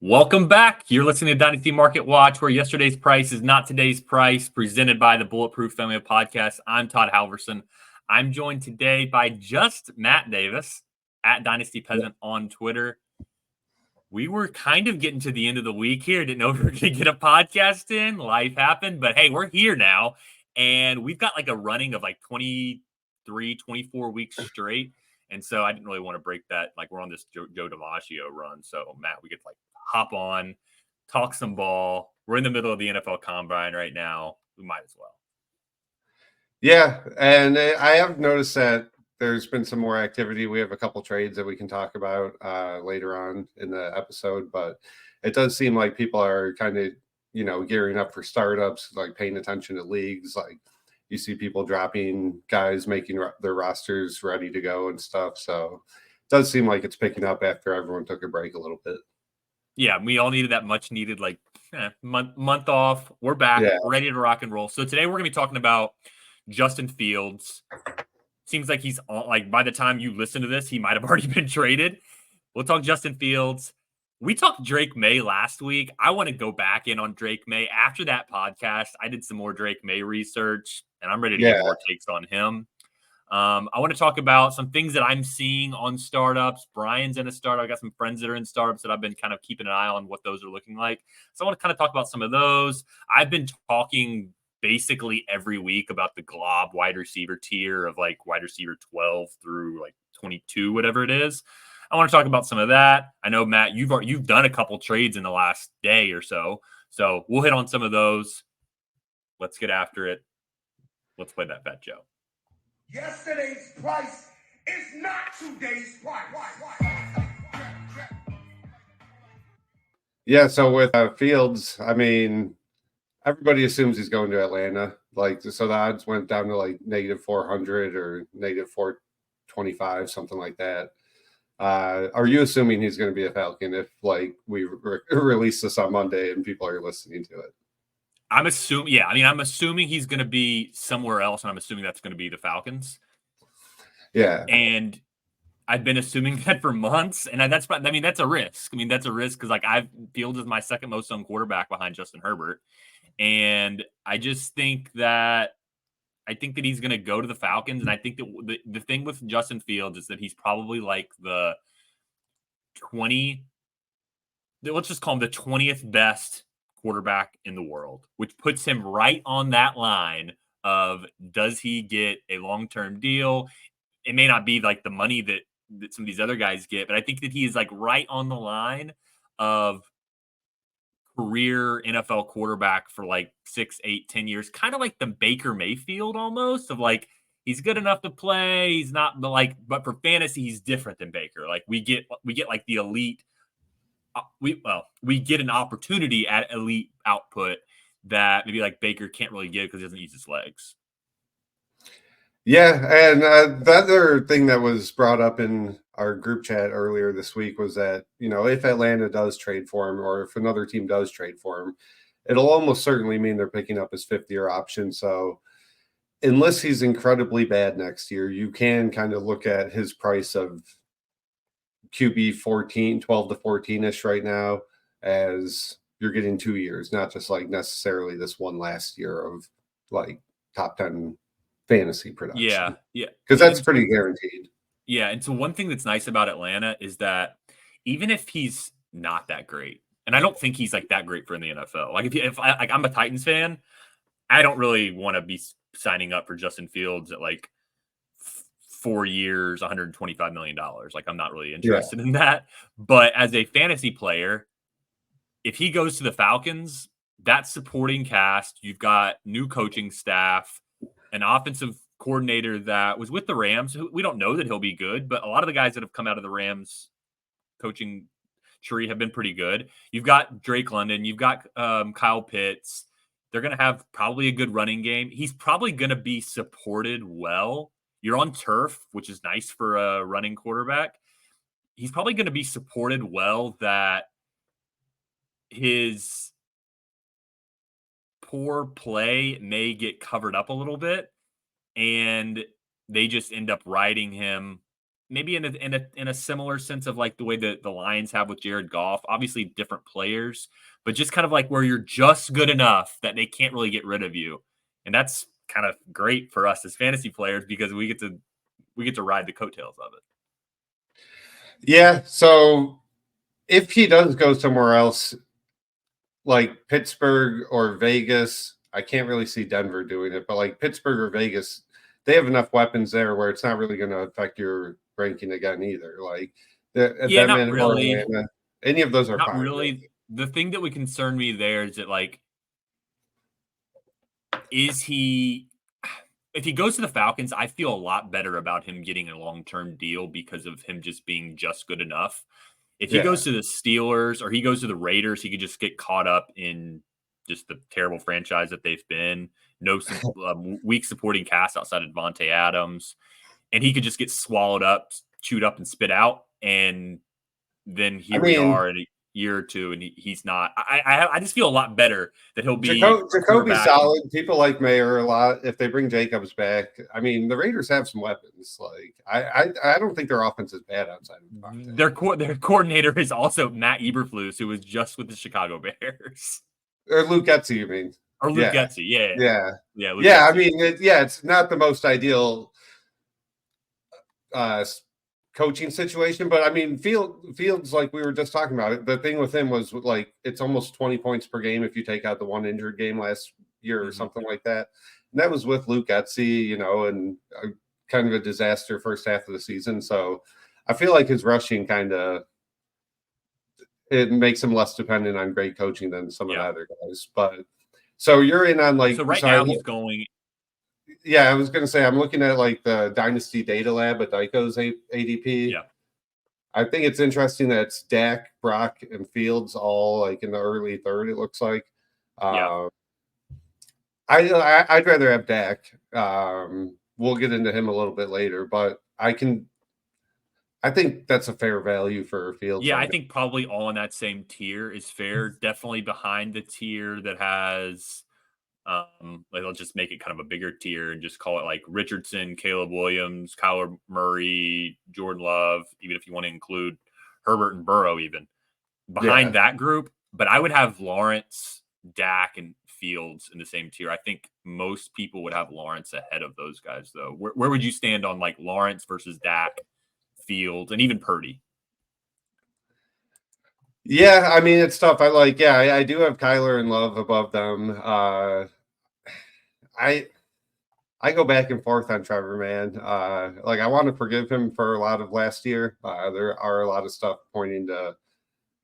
Welcome back. You're listening to Dynasty Market Watch, where yesterday's price is not today's price, presented by the Bulletproof Family of Podcasts. I'm Todd Halverson. I'm joined today by just Matt Davis at Dynasty Peasant on Twitter. We were kind of getting to the end of the week here. Didn't know if we were going to get a podcast in. Life happened. But hey, we're here now. And we've got like a running of like 23, 24 weeks straight. And so I didn't really want to break that. Like we're on this Joe DiMaggio run. So Matt, we could like hop on, talk some ball. We're in the middle of the NFL Combine right now. We might as well. Yeah, and I have noticed that there's been some more activity. We have a couple trades that we can talk about later on in the episode, but it does seem like people are kind of, gearing up for startups, like paying attention to leagues. Like you see people dropping guys, making their rosters ready to go and stuff. So it does seem like it's picking up after everyone took a break a little bit. Yeah, we all needed that much needed month off. We're back, ready to rock and roll. So today we're going to be talking about Justin Fields. Seems like he's on, like by the time you listen to this, he might have already been traded. We'll talk Justin Fields. We talked Drake Maye last week. I want to go back in on Drake Maye. After that podcast, I did some more Drake Maye research, and I'm ready to get more takes on him. I want to talk about some things that I'm seeing on startups. Brian's in a startup. I got some friends that are in startups that I've been kind of keeping an eye on what those are looking like. So I want to kind of talk about some of those. I've been talking basically every week about the glob wide receiver tier of like wide receiver 12 through like 22, whatever it is. I want to talk about some of that. I know, Matt, you've done a couple trades in the last day or so. So we'll hit on some of those. Let's get after it. Let's play that Fat Joe. Yesterday's price is not today's price. Yeah, so with Fields, I mean, everybody assumes he's going to Atlanta. Like, so the odds went down to like negative 400 or negative 425, something like that. Are you assuming he's going to be a Falcon if like we release this on Monday and people are listening to it? I'm assuming he's going to be somewhere else, and I'm assuming that's going to be the Falcons. Yeah. And I've been assuming that for months, and that's a risk. That's a risk because like Fields is my second most owned quarterback behind Justin Herbert, and I just think that he's going to go to the Falcons, and I think that the thing with Justin Fields is that he's probably like the 20. Let's just call him the 20th best quarterback in the world, which puts him right on that line of does he get a long-term deal? It may not be like the money that some of these other guys get, but I think that he is like right on the line of career NFL quarterback for like 6, 8, 10 years, kind of like the Baker Mayfield almost of like, he's good enough to play. He's not but for fantasy, he's different than Baker. Like we get like the elite. We get an opportunity at elite output that maybe like Baker can't really get because he doesn't use his legs. Yeah, and the other thing that was brought up in our group chat earlier this week was that, if Atlanta does trade for him or if another team does trade for him, it'll almost certainly mean they're picking up his fifth-year option. So unless he's incredibly bad next year, you can kind of look at his price of QB 14, 12 to 14-ish right now as you're getting 2 years, not just like necessarily this one last year of like top 10 fantasy production. Yeah. Because that's pretty guaranteed. Yeah, and so one thing that's nice about Atlanta is that even if he's not that great, and I don't think he's like that great for in the NFL. Like if I'm a Titans fan, I don't really want to be signing up for Justin Fields at like 4 years, $125 million. Like I'm not really interested in that. But as a fantasy player, if he goes to the Falcons, that supporting cast, you've got new coaching staff, an offensive coordinator that was with the Rams. We don't know that he'll be good, but a lot of the guys that have come out of the Rams coaching tree have been pretty good. You've got Drake London, you've got Kyle Pitts. They're going to have probably a good running game. He's probably going to be supported well. You're on turf, which is nice for a running quarterback. He's probably going to be supported well that his poor play may get covered up a little bit, and they just end up riding him maybe in a similar sense of like the way that the Lions have with Jared Goff. Obviously, different players, but just kind of like where you're just good enough that they can't really get rid of you, and that's kind of great for us as fantasy players because we get to ride the coattails of it. Yeah. So if he does go somewhere else, like Pittsburgh or Vegas, I can't really see Denver doing it, but like Pittsburgh or Vegas, they have enough weapons there where it's not really going to affect your ranking again either. Like Yeah, them not or really. Atlanta, any of those are Not fine. really. The thing that would concern me there is that, like, is he if he goes to the Falcons, I feel a lot better about him getting a long-term deal because of him just being just good enough. If he Yeah. goes to the Steelers or he goes to the Raiders, he could just get caught up in just the terrible franchise that they've been. No weak supporting cast outside of Devontae Adams, and he could just get swallowed up, chewed up, and spit out. And then I here we mean, are in a year or two, and he's not. I just feel a lot better that he'll be Jacoby's quarterback. solid. People like Mayer a lot. If they bring Jacobs back, I mean, the Raiders have some weapons. Like I don't think their offense is bad outside of Devontae. Their coordinator is also Matt Eberflus, who was just with the Chicago Bears. Or Luke Getsy, you mean? Or Luke Getsy, yeah. Luke Yeah. Getsy. I mean, it's not the most ideal coaching situation, but I mean, Fields, like we were just talking about it. The thing with him was like it's almost 20 points per game if you take out the one injured game last year or something like that. And that was with Luke Getsy, and kind of a disaster first half of the season. So I feel like his rushing it makes him less dependent on great coaching than some of the other guys. But so you're in on like so right now he's going. Yeah, I was going to say I'm looking at like the Dynasty Data Lab at Dyko's ADP. Yeah, I think it's interesting that it's Dak, Brock, and Fields all like in the early third. It looks like. Yeah. I'd rather have Dak. We'll get into him a little bit later, but I think that's a fair value for Fields. Yeah, I think probably all in that same tier is fair. Definitely behind the tier that has, like, let's just make it kind of a bigger tier and just call it like Richardson, Caleb Williams, Kyler Murray, Jordan Love, even if you want to include Herbert and Burrow, even behind that group. But I would have Lawrence, Dak, and Fields in the same tier. I think most people would have Lawrence ahead of those guys, though. Where would you stand on like Lawrence versus Dak, Fields, and even Purdy? Yeah, I mean it's tough. I do have Kyler and Love above them. I go back and forth on Trevor, man. Like I want to forgive him for a lot of last year. There are a lot of stuff pointing to,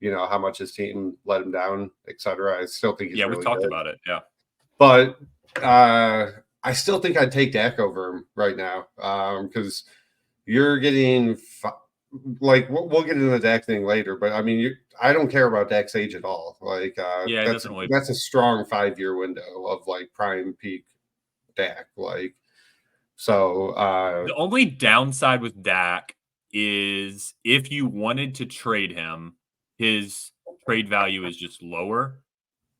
how much his team let him down, etc. I still think he's really we talked good. about it. Yeah, but I still think I'd take Dak over him right now because you're getting like we'll get into the Dak thing later. But I mean, I don't care about Dak's age at all. Like that's a strong 5-year window of like prime peak Dak. Like so. The only downside with Dak is if you wanted to trade him, his trade value is just lower.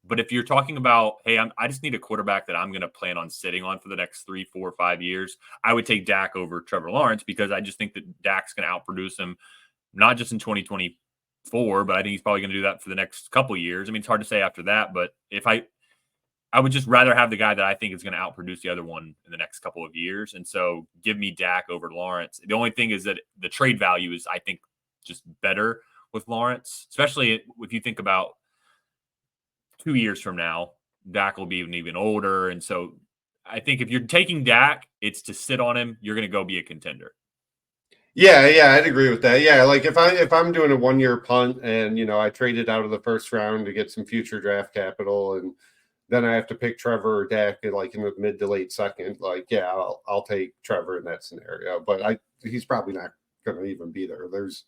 But if you're talking about, hey, I just need a quarterback that I'm going to plan on sitting on for the next 3, 4, 5 years, I would take Dak over Trevor Lawrence because I just think that Dak's going to outproduce him, not just in 2024, but I think he's probably going to do that for the next couple of years. I mean, it's hard to say after that, but if I would just rather have the guy that I think is going to outproduce the other one in the next couple of years. And so give me Dak over Lawrence. The only thing is that the trade value is, I think, just better with Lawrence, especially if you think about 2 years from now, Dak will be even older. And so I think if you're taking Dak, it's to sit on him. You're going to go be a contender. Yeah, I'd agree with that. Yeah, like if I'm doing a 1-year punt and I traded out of the first round to get some future draft capital, and then I have to pick Trevor or Dak like in the mid to late second, like I'll take Trevor in that scenario. But he's probably not going to even be there. There's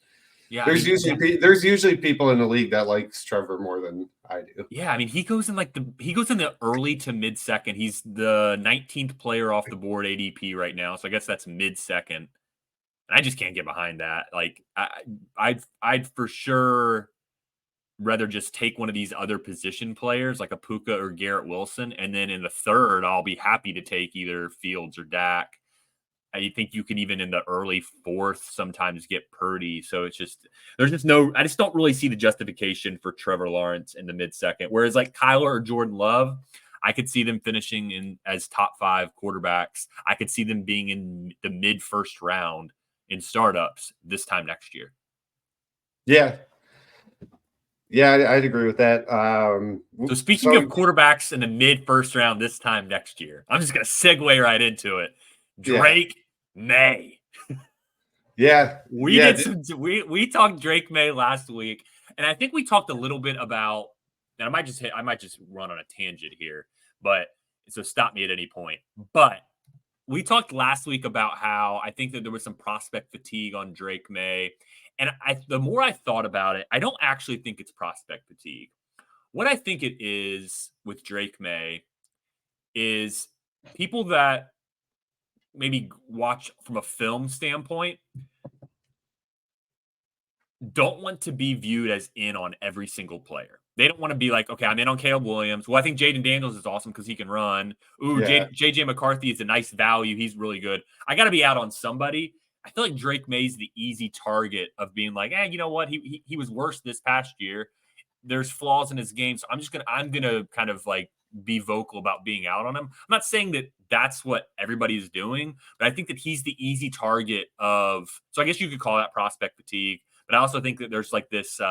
usually people in the league that likes Trevor more than I do. Yeah, I mean he goes in the early to mid second. He's the 19th player off the board ADP right now, so I guess that's mid second. And I just can't get behind that. Like I'd for sure rather just take one of these other position players like a Puka or Garrett Wilson, and then in the third, I'll be happy to take either Fields or Dak. I think you can even in the early fourth sometimes get Purdy. So it's just there's just no. I just don't really see the justification for Trevor Lawrence in the mid-second. Whereas like Kyler or Jordan Love, I could see them finishing in as top 5 quarterbacks. I could see them being in the mid-first round in startups this time next year. Yeah. Yeah, I'd agree with that. So speaking of quarterbacks in the mid-first round this time next year, I'm just going to segue right into it. Drake Maye. Yeah. We talked Drake Maye last week, and I think we talked a little bit about, and I might just run on a tangent here, but so stop me at any point. But we talked last week about how I think that there was some prospect fatigue on Drake Maye. And the more I thought about it, I don't actually think it's prospect fatigue. What I think it is with Drake Maye is people that maybe watch from a film standpoint don't want to be viewed as in on every single player. They don't want to be like, okay, I'm in on Caleb Williams. Well, I think Jaden Daniels is awesome because he can run. Ooh, JJ McCarthy is a nice value. He's really good. I got to be out on somebody. I feel like Drake Maye's the easy target of being like, you know what? He was worse this past year. There's flaws in his game. So I'm gonna kind of like be vocal about being out on him. I'm not saying that that's what everybody's doing, but I think that he's the easy target of, so I guess you could call that prospect fatigue. But I also think that there's like this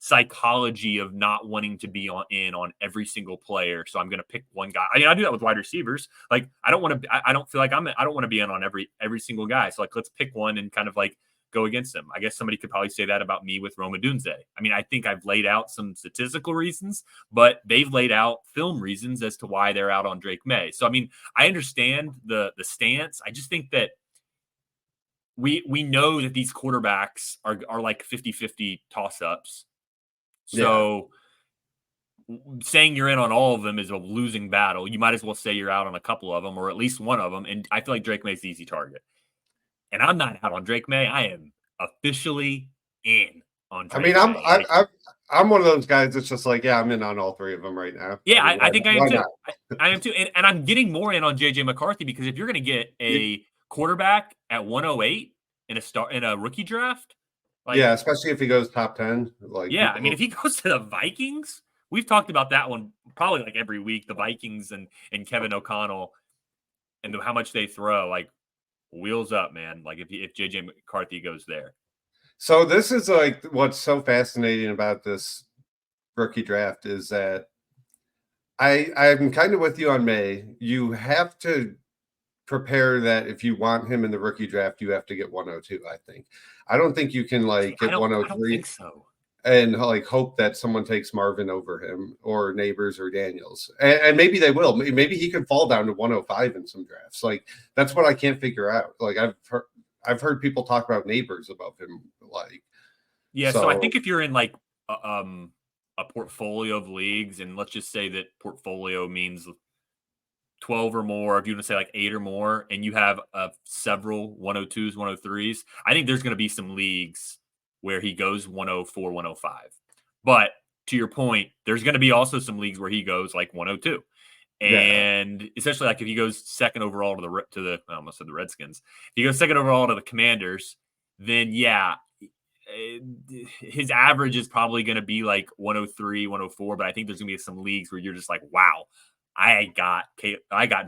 psychology of not wanting to be in on every single player. So I'm going to pick one guy. I mean, I do that with wide receivers. Like I don't want to. I don't feel like I don't want to be in on every single guy. So like let's pick one and kind of like go against him. I guess somebody could probably say that about me with Rome Odunze. I mean, I think I've laid out some statistical reasons, but they've laid out film reasons as to why they're out on Drake Maye. So I mean, I understand the stance. I just think that we know that these quarterbacks are like 50-50 toss-ups. So saying you're in on all of them is a losing battle. You might as well say you're out on a couple of them or at least one of them. And I feel like Drake Maye's the easy target. And I'm not out on Drake Maye. I am officially in on Drake Maye. I'm one of those guys that's just like, I'm in on all 3 of them right now. Yeah, I think I am too. I am too. And I'm getting more in on JJ McCarthy because if you're going to get a quarterback at 108 in a rookie draft, like, especially if he goes top 10. Like, I mean, if he goes to the Vikings, we've talked about that one probably like every week. The Vikings and Kevin O'Connell and how much they throw, like wheels up, man. Like if JJ McCarthy goes there. So this is like what's so fascinating about this rookie draft is that I'm kind of with you on Maye. You have to prepare that if you want him in the rookie draft, you have to get 102. I think. I don't think you can like get 103. I don't think so. And like hope that someone takes Marvin over him or Neighbors or Daniels, and maybe they will. Maybe he can fall down to 105 in some drafts. Like that's what I can't figure out. Like I've heard people talk about Neighbors above him. Like so I think if you're in like a portfolio of leagues, and let's just say that portfolio means 12 or more, if you want to say like 8 or more, and you have several 102s, 103s, I think there's going to be some leagues where he goes 104, 105. But to your point, there's going to be also some leagues where he goes like 102. And especially like if he goes second overall to the I almost said the Redskins. If he goes second overall to the Commanders, then his average is probably going to be like 103, 104. But I think there's going to be some leagues where you're just like, wow, I got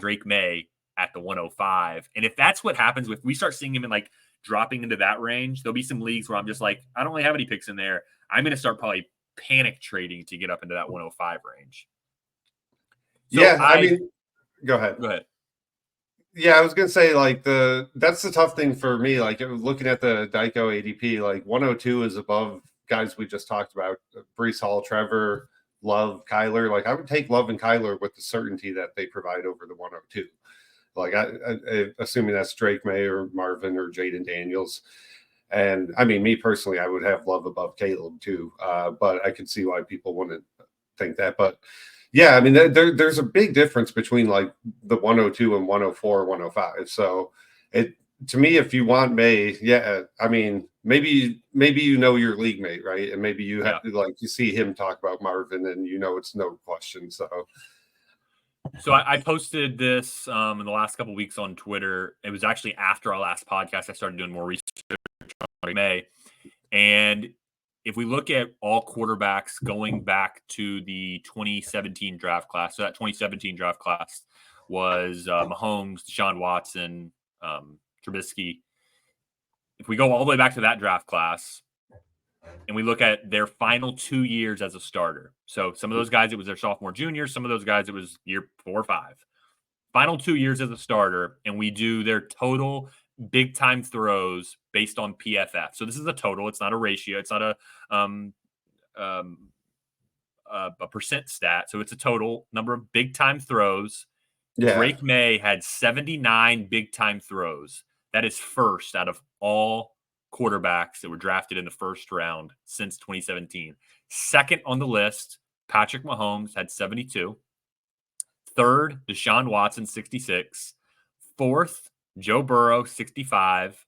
Drake Maye at the 105. And if that's what happens, if we start seeing him in like dropping into that range, there'll be some leagues where I'm just like, I don't really have any picks in there. I'm going to start probably panic trading to get up into that 105 range. So I mean, go ahead. Yeah, I was going to say like that's the tough thing for me. Like looking at the Dyko ADP, like 102 is above guys we just talked about, Breece Hall, Trevor, Love, Kyler. Like I would take Love and Kyler with the certainty that they provide over the 102. Like I assuming that's Drake Maye or Marvin or Jaden Daniels. And I mean, me personally, I would have Love above Caleb too. But I could see why people wouldn't think that. But yeah, I mean, there's a big difference between like the 102 and 104, 105. So to me, if you want Maye, I mean, maybe you know your league mate, right? And maybe you have to like you see him talk about Marvin, and you know it's no question. So So I posted this in the last couple weeks on Twitter. It was actually after our last podcast. I started doing more research on May. And if we look at all quarterbacks going back to the 2017 draft class, so that 2017 draft class was Mahomes, Deshaun Watson, Trubisky. If we go all the way back to that draft class and we look at their final 2 years as a starter, so some of those guys, it was their sophomore, junior. Some of those guys, it was year 4 or 5. Final 2 years as a starter, and we do their total big time throws based on PFF. So this is a total. It's not a ratio. It's not a percent stat. So it's a total number of big time throws. Yeah. Drake Maye had 79 big time throws. That is first out of all quarterbacks that were drafted in the first round since 2017. Second on the list, Patrick Mahomes had 72. Third, Deshaun Watson, 66. Fourth, Joe Burrow, 65.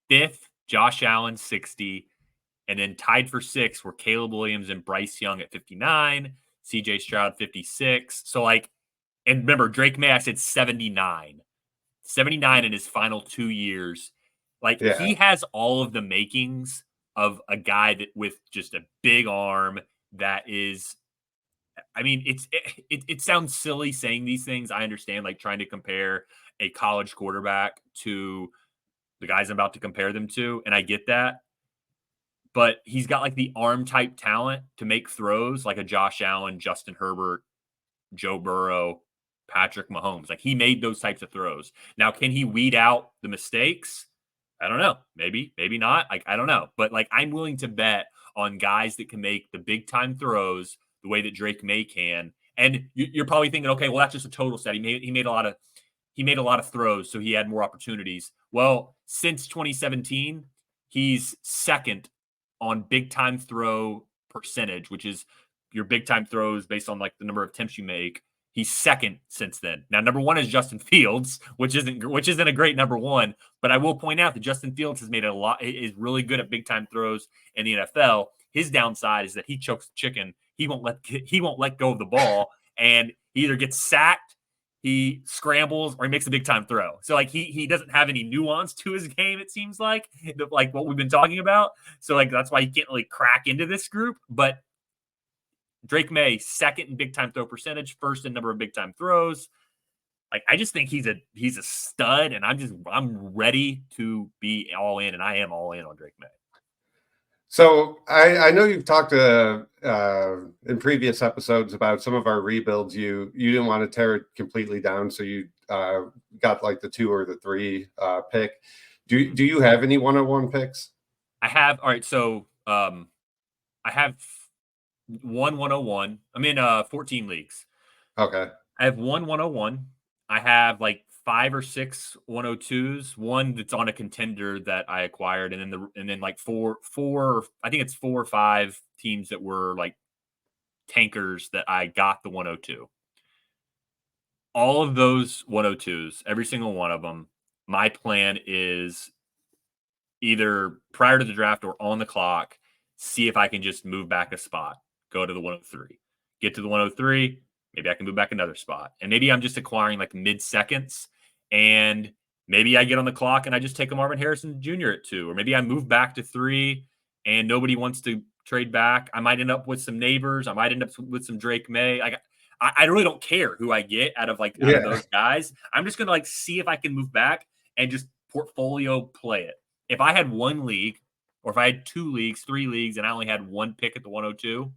Fifth, Josh Allen, 60. And then tied for 6 were Caleb Williams and Bryce Young at 59, CJ Stroud, 56. So, and remember, Drake Maye, I said 79. 79 in his final 2 years. He has all of the makings of a guy that with just a big arm that is, I mean, it sounds silly saying these things. I understand, trying to compare a college quarterback to the guys I'm about to compare them to, and I get that. But he's got the arm type talent to make throws like a Josh Allen, Justin Herbert, Joe Burrow, Patrick Mahomes. He made those types of throws. Now, can he weed out the mistakes? I don't know. Maybe not. I don't know. But I'm willing to bet on guys that can make the big time throws the way that Drake Maye can. And you're probably thinking, okay, well, that's just a total set. He made a lot of throws, so he had more opportunities. Well, since 2017, he's second on big time throw percentage, which is your big time throws based on the number of attempts you make. He's second since then. Now, number 1 is Justin Fields, which isn't a great number 1. But I will point out that Justin Fields has made is really good at big time throws in the NFL. His downside is that he chokes the chicken. He won't let go of the ball, and he either gets sacked, he scrambles, or he makes a big time throw. So he doesn't have any nuance to his game. It seems like what we've been talking about. So that's why he can't really crack into this group. But Drake Maye, second in big time throw percentage, first in number of big time throws. I just think he's a stud, and I'm ready to be all in, and I am all in on Drake Maye. So I know you've talked in previous episodes about some of our rebuilds. You didn't want to tear it completely down, so you got the 2 or the 3 pick. Do you have any 101 picks? I have. All right, so I have 101. I'm in 14 leagues. Okay. I have 101. I have 5 or 6 102s. One that's on a contender that I acquired, and then four. I think it's 4 or 5 teams that were tankers that I got the 102. All of those 102s, every single one of them, my plan is either prior to the draft or on the clock, see if I can just move back a spot, go to the 103, get to the 103. Maybe I can move back another spot. And maybe I'm just acquiring mid-seconds. And maybe I get on the clock and I just take a Marvin Harrison Jr. at 2. Or maybe I move back to 3 and nobody wants to trade back. I might end up with some neighbors. I might end up with some Drake Maye. I really don't care who I get out of of those guys. I'm just going to see if I can move back and just portfolio play it. If I had 1 league, or if I had 2 leagues, 3 leagues, and I only had 1 pick at the 102,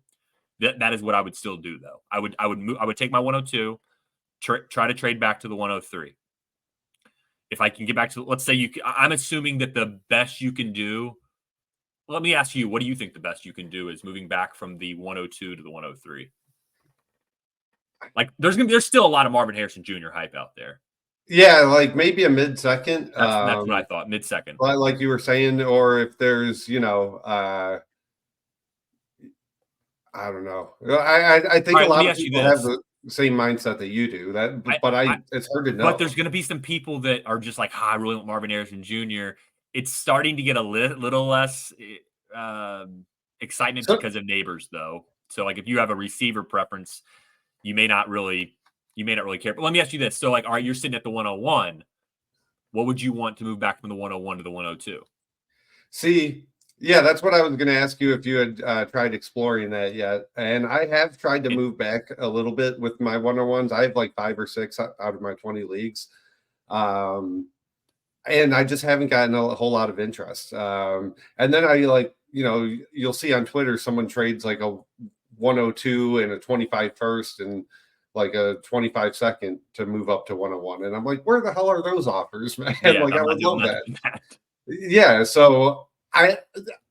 that is what I would still do, though. I would take my 102, try to trade back to the 103. If I can get back to, let's say I'm assuming that the best you can do. Let me ask you, what do you think the best you can do is moving back from the 102 to the 103? There's still a lot of Marvin Harrison Jr. hype out there. Yeah, maybe a mid-second. That's what I thought, mid-second. Like you were saying, or if there's, I don't know. I think a lot of people have the same mindset that you do. It's hard to know. But there's going to be some people that are just I really want Marvin Harrison Jr. It's starting to get a little less excitement because of neighbors, though. So, if you have a receiver preference, you may not really You may not really care. But let me ask you this. So, like, all right, you're sitting at the 101. What would you want to move back from the 101 to the 102? See, yeah, that's what I was going to ask you if you had tried exploring that yet. And I have tried to move back a little bit with my 101s. I have like 5 or 6 out of my 20 leagues. And I just haven't gotten a whole lot of interest. And then I you'll see on Twitter someone trades like a 102 and a 25 first and like a 25 second to move up to 101. And I'm like, where the hell are those offers, man? Yeah, like, I would love that. that. Yeah. So I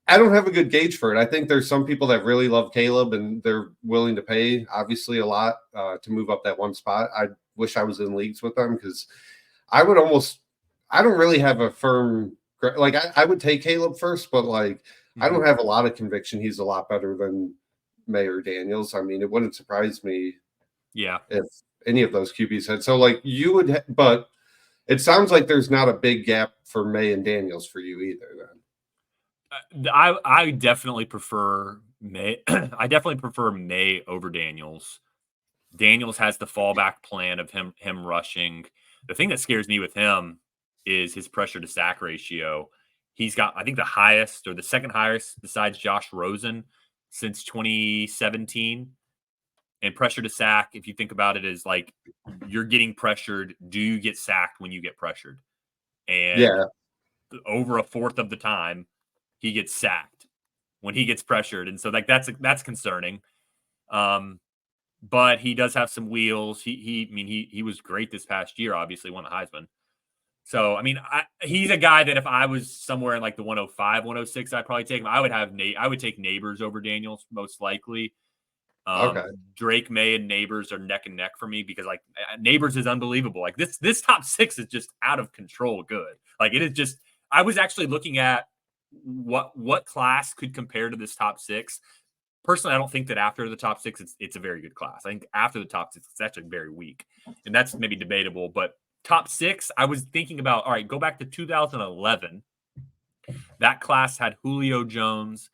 don't have a good gauge for it. I think there's some people that really love Caleb and they're willing to pay obviously a lot to move up that one spot. I wish I was in leagues with them because I don't really have a firm, like I would take Caleb first, but like I don't have a lot of conviction he's a lot better than Maye or Daniels. I mean, it wouldn't surprise me if any of those QBs had. So like you would, but it sounds like there's not a big gap for Maye and Daniels for you either then. I definitely prefer Maye. I definitely prefer Maye over Daniels. Daniels has the fallback plan of him rushing. The thing that scares me with him is his pressure to sack ratio. He's got, I think, the highest or the second highest besides Josh Rosen since 2017. And pressure to sack, if you think about it, is like you're getting pressured. Do you get sacked when you get pressured? And over a fourth of the time, he gets sacked when he gets pressured. And so like that's concerning. But he does have some wheels. He was great this past year, obviously won the Heisman. So, I mean, he's a guy that if I was somewhere in like the 105, 106, I'd probably take him. I would take Neighbors over Daniels most likely. Okay. Drake, Maye, and Neighbors are neck and neck for me because like Neighbors is unbelievable. Like this top 6 is just out of control good. Like it is just, I was actually looking at what class could compare to this top 6. Personally, I don't think that after the top 6, it's a very good class. I think after the top 6, it's actually very weak. And that's maybe debatable, but top 6, I was thinking about, all right, go back to 2011. That class had Julio Jones,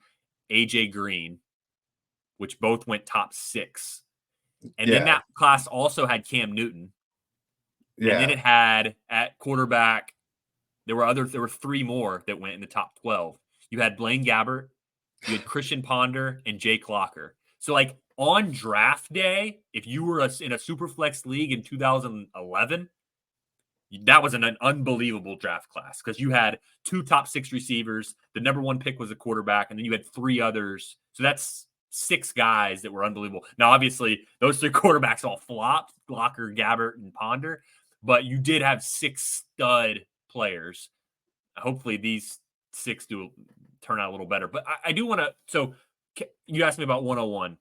AJ Green, which both went top 6. And then that class also had Cam Newton. Yeah. And then it had at quarterback, there were 3 more that went in the top 12. You had Blaine Gabbert, you had Christian Ponder, and Jake Locker. So like on draft day, if you were in a super flex league in 2011, that was an unbelievable draft class because you had 2 top 6 receivers. The number 1 pick was a quarterback, and then you had 3 others. So that's 6 guys that were unbelievable. Now, obviously, those 3 quarterbacks all flopped, Locker, Gabbert, and Ponder, but you did have 6 stud players. Hopefully these 6 do turn out a little better. But I do want to – so you asked me about 101.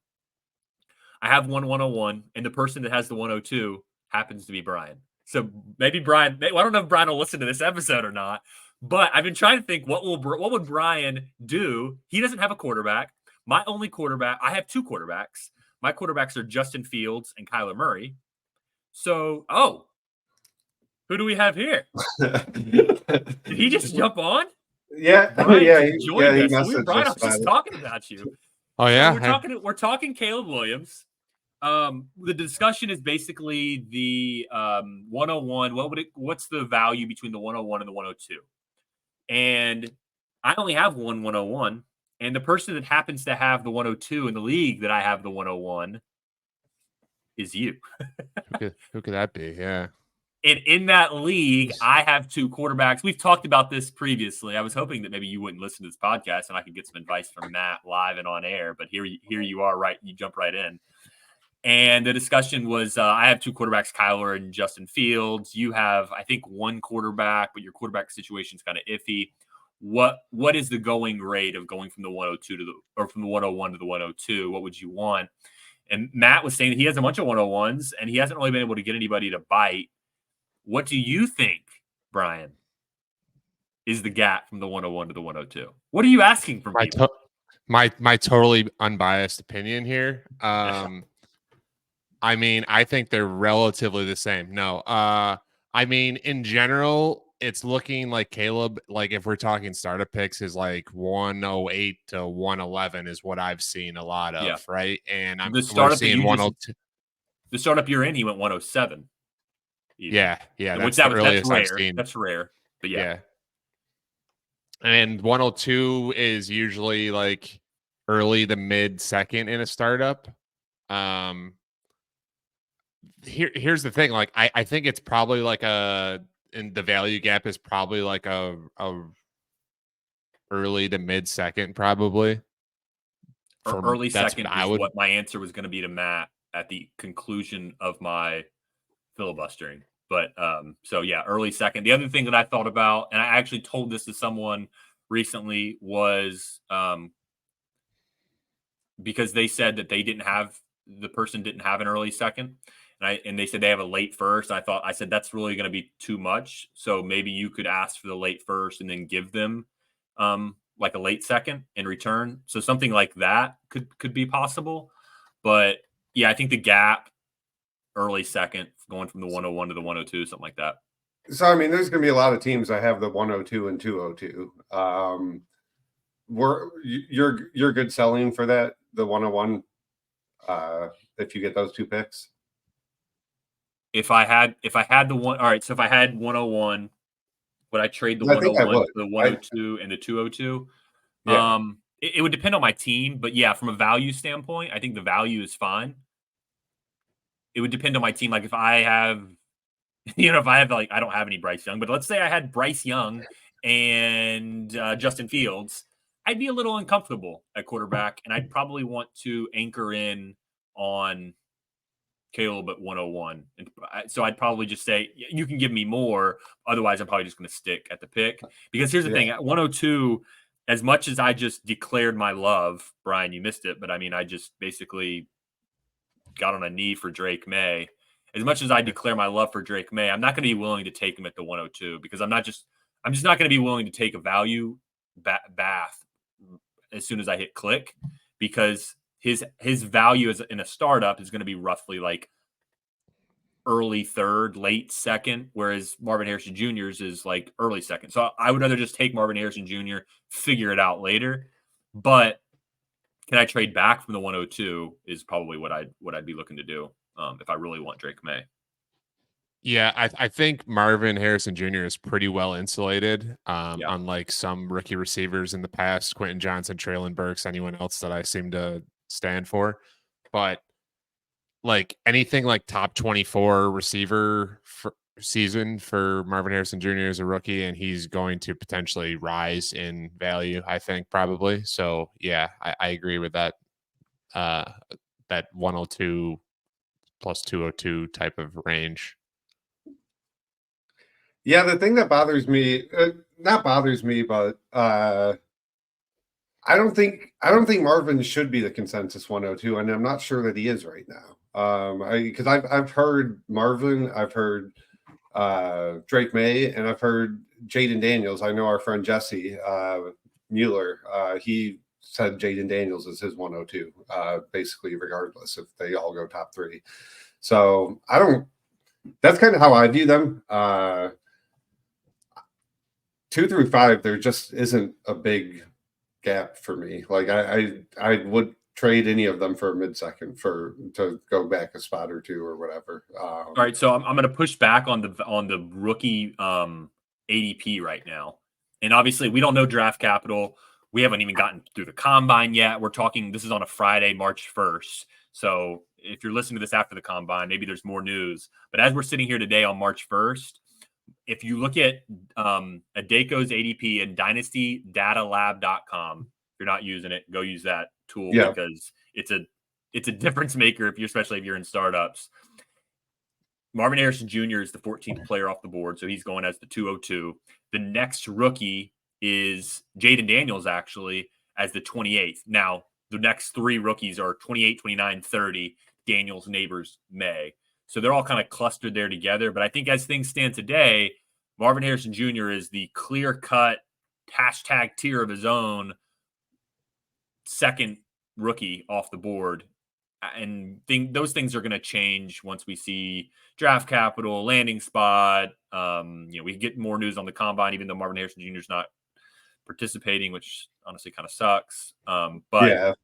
I have 101, and the person that has the 102 happens to be Brian. So maybe Brian, I don't know if Brian will listen to this episode or not, but I've been trying to think what would Brian do? He doesn't have a quarterback. My only quarterback, I have 2 quarterbacks. My quarterbacks are Justin Fields and Kyler Murray. So, who do we have here? Did he just jump on? Yeah, Brian he Brian, I messaged was just talking about you. Oh yeah, so we're talking Caleb Williams. The discussion is basically the 101. What's the value between the 101 and the 102? And I only have one 101, and the person that happens to have the 102 in the league that I have the 101 is you. Who could that be? Yeah. And in that league, I have 2 quarterbacks. We've talked about this previously. I was hoping that maybe you wouldn't listen to this podcast and I could get some advice from Matt live and on air. But here you are, right? You jump right in. And the discussion was, I have 2 quarterbacks, Kyler and Justin Fields. You have, I think, 1 quarterback, but your quarterback situation is kind of iffy. What is the going rate of going from the 102 from the 101 to the 102? What would you want? And Matt was saying that he has a bunch of 101s and he hasn't really been able to get anybody to bite. What do you think, Brian, is the gap from the 101 to the 102? What are you asking from people? My totally unbiased opinion here. I mean, I think they're relatively the same. No, I mean, in general, it's looking like Caleb, like if we're talking startup picks, is like 108 to 111 is what I've seen a lot of, right? And I'm the startup seeing 102. the startup you're in, he went 107. Even. Yeah. Which That's the that's earliest I've rare. seen. That's rare. But yeah. And 102 is usually like early to mid second in a startup. Here's the thing. Like, I think it's probably like and the value gap is probably like a early to mid second, probably. Early That's second what I was would. what my answer was going to be to Matt at the conclusion of my filibustering. But so yeah, early second. The other thing that I thought about, and I actually told this to someone recently, was because they said that the person didn't have an early second. And they said they have a late first. I said that's really going to be too much. So maybe you could ask for the late first and then give them like a late second in return. So something like that could be possible. But yeah, I think the gap early second going from the 101 to the 102, something like that. So I mean, there's going to be a lot of teams that have the 102 and 202. You're good selling for that, the 101, if you get those two picks. If I had the one, all right. So if I had 101, would I trade the I think I 101 would. for the 102 and the 202? Yeah. It would depend on my team, but yeah, from a value standpoint, I think the value is fine. It would depend on my team. Like if I have, if I have like, I don't have any Bryce Young, but let's say I had Bryce Young and Justin Fields, I'd be a little uncomfortable at quarterback, and I'd probably want to anchor in on Caleb at 101. And so I'd probably just say, you can give me more. Otherwise, I'm probably just going to stick at the pick. Because here's the thing, at 102, as much as I just declared my love, Brian, you missed it, but I mean, I just basically got on a knee for Drake May. As much as I declare my love for Drake May, I'm not going to be willing to take him at the 102 because I'm just not going to be willing to take a value bath as soon as I hit click, because his value as in a startup is going to be roughly like early third, late second, whereas Marvin Harrison Jr.'s is like early second. So I would rather just take Marvin Harrison Jr., figure it out later. But can I trade back from the 102 is probably what I'd be looking to do if I really want Drake May. Yeah, I think Marvin Harrison Jr. is pretty well insulated, unlike some rookie receivers in the past, Quentin Johnson, Traylon Burks, anyone else that I seem to stand for. But like anything like top 24 receiver season for Marvin Harrison Jr. as a rookie, and he's going to potentially rise in value, I think, probably. So yeah, I agree with that. That 102 plus 202 type of range. Yeah, the thing that bothers me, not bothers me, but I don't think Marvin should be the consensus 102, and I'm not sure that he is right now. Because I've heard Marvin, I've heard Drake May, and I've heard Jaden Daniels. I know our friend Jesse Mueller. He said Jaden Daniels is his 102, basically regardless if they all go top three. So I don't. That's kind of how I view them. 2 through 5, there just isn't a big gap for me. Like I would trade any of them for a mid-second to go back a spot or two or whatever. All right, so I'm going to push back on the rookie ADP right now, and obviously we don't know draft capital. We haven't even gotten through the combine yet. We're talking. This is on a Friday, March 1st. So if you're listening to this after the combine, maybe there's more news. But as we're sitting here today on March 1st, if you look at Adeko's ADP and dynastydatalab.com, if you're not using it, go use that tool because it's a difference maker, especially if you're in startups. Marvin Harrison Jr. is the 14th player off the board, so he's going as the 202. The next rookie is Jaden Daniels, actually, as the 28th. Now, the next three rookies are 28, 29, 30, Daniels, Neighbors, May. So they're all kind of clustered there together. But I think as things stand today, Marvin Harrison Jr. is the clear-cut hashtag tier of his own second rookie off the board. And those things are going to change once we see draft capital, landing spot. We get more news on the combine, even though Marvin Harrison Jr. is not participating, which honestly kind of sucks. But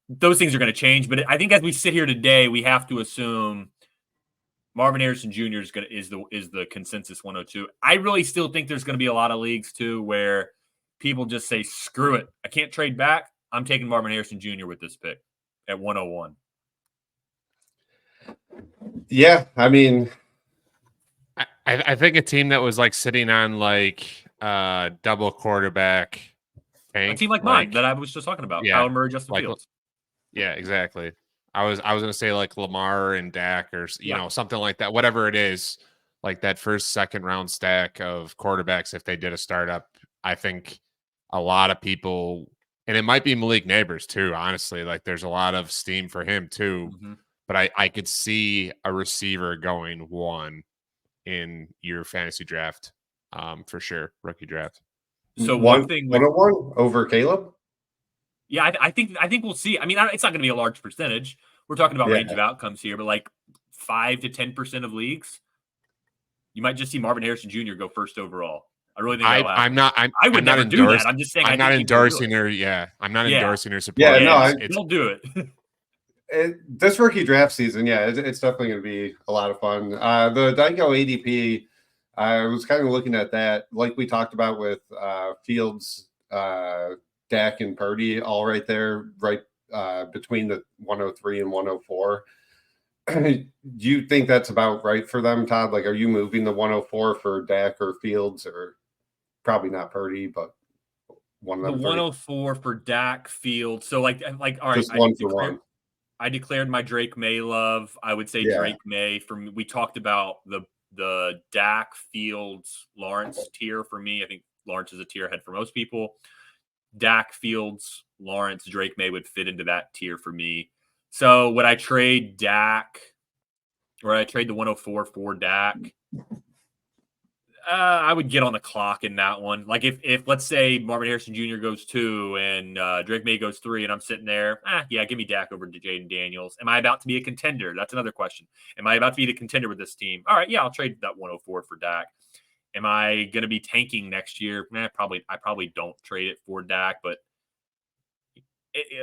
those things are going to change. But I think as we sit here today, we have to assume Marvin Harrison Jr. is the consensus 102. I really still think there's going to be a lot of leagues too where people just say, screw it, I can't trade back. I'm taking Marvin Harrison Jr. with this pick at 101. Yeah, I mean, I think a team that was like sitting on like double quarterback tank, a team like mine that I was just talking about, yeah, Kyler Murray, Justin Fields. Yeah, exactly. I was gonna say like Lamar and Dak or know something like that, whatever it is, like that first, second round stack of quarterbacks. If they did a startup, I think a lot of people, and it might be Malik Neighbors too. Honestly, like there's a lot of steam for him too. Mm-hmm. But I could see a receiver going one in your fantasy draft, for sure, rookie draft. So one thing, 101 over Caleb. Yeah, I think we'll see. I mean, it's not going to be a large percentage. We're talking about range of outcomes here, but like 5 to 10% of leagues, you might just see Marvin Harrison Jr. go first overall. I really think that'll happen. I would never do that. I'm just saying. I'm not endorsing her. Yeah, I'm not endorsing her support. Yeah, no, don't do it. This rookie draft season, it's definitely going to be a lot of fun. The Dyko ADP, I was kind of looking at that, like we talked about with Fields, Dak, and Purdy, all right there, right between the 103 and 104. Do you think that's about right for them, Todd? Like, are you moving the 104 for Dak or Fields, or probably not Purdy, but one of them? The 104 for Dak, Fields. So like, all right, just one for one. I declared my Drake May love. I would say Drake May. For me, we talked about the Dak, Fields, Lawrence tier. For me, I think Lawrence is a tier ahead for most people. Dak, Fields, Lawrence, Drake May would fit into that tier for me. So would I trade Dak, or would I trade the 104 for Dak? I would get on the clock in that one. Like if let's say Marvin Harrison Jr. goes 2 and Drake May goes 3, and I'm sitting there, give me Dak over to Jaden Daniels. Am I about to be a contender? That's another question. Am I about to be the contender with this team? All right, I'll trade that 104 for Dak. Am I going to be tanking next year? Probably. I probably don't trade it for Dak, but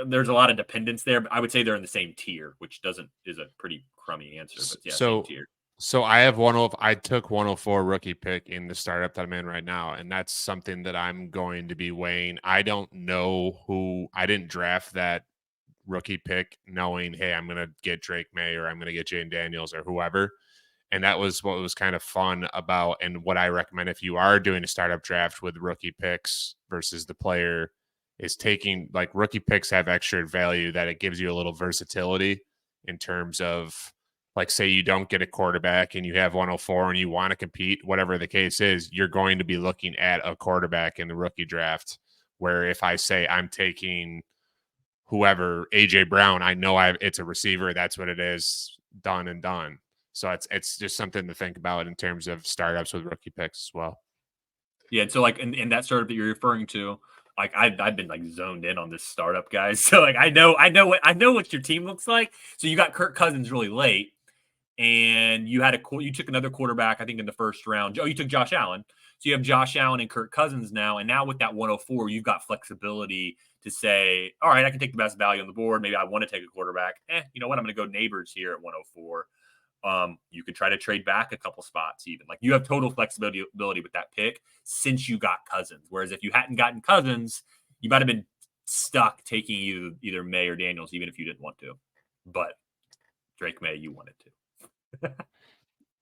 there's a lot of dependence there. But I would say they're in the same tier, which is a pretty crummy answer. But same tier. So I took 104 rookie pick in the startup that I'm in right now, and that's something that I'm going to be weighing. I don't know I didn't draft that rookie pick knowing, hey, I'm going to get Drake May or I'm going to get Jaden Daniels or whoever. And that was what was kind of fun about, and what I recommend if you are doing a startup draft with rookie picks versus the player, is taking, like, rookie picks have extra value that it gives you a little versatility in terms of, like, say you don't get a quarterback and you have 104 and you want to compete, whatever the case is, you're going to be looking at a quarterback in the rookie draft. Where if I say I'm taking whoever, AJ Brown, I know it's a receiver. That's what it is. Done and done. So it's just something to think about in terms of startups with rookie picks as well. Yeah. So like in that startup that you're referring to, like I've been like zoned in on this startup, guys. So like I know what your team looks like. So you got Kirk Cousins really late, and you took another quarterback, I think, in the first round. Oh, you took Josh Allen. So you have Josh Allen and Kirk Cousins now, and now with that 104, you've got flexibility to say, all right, I can take the best value on the board. Maybe I want to take a quarterback. You know what? I'm going to go Neighbors here at 104. You could try to trade back a couple spots even. Like, you have total flexibility with that pick since you got Cousins. Whereas if you hadn't gotten Cousins, you might have been stuck taking either May or Daniels, even if you didn't want to. But Drake May, you wanted to.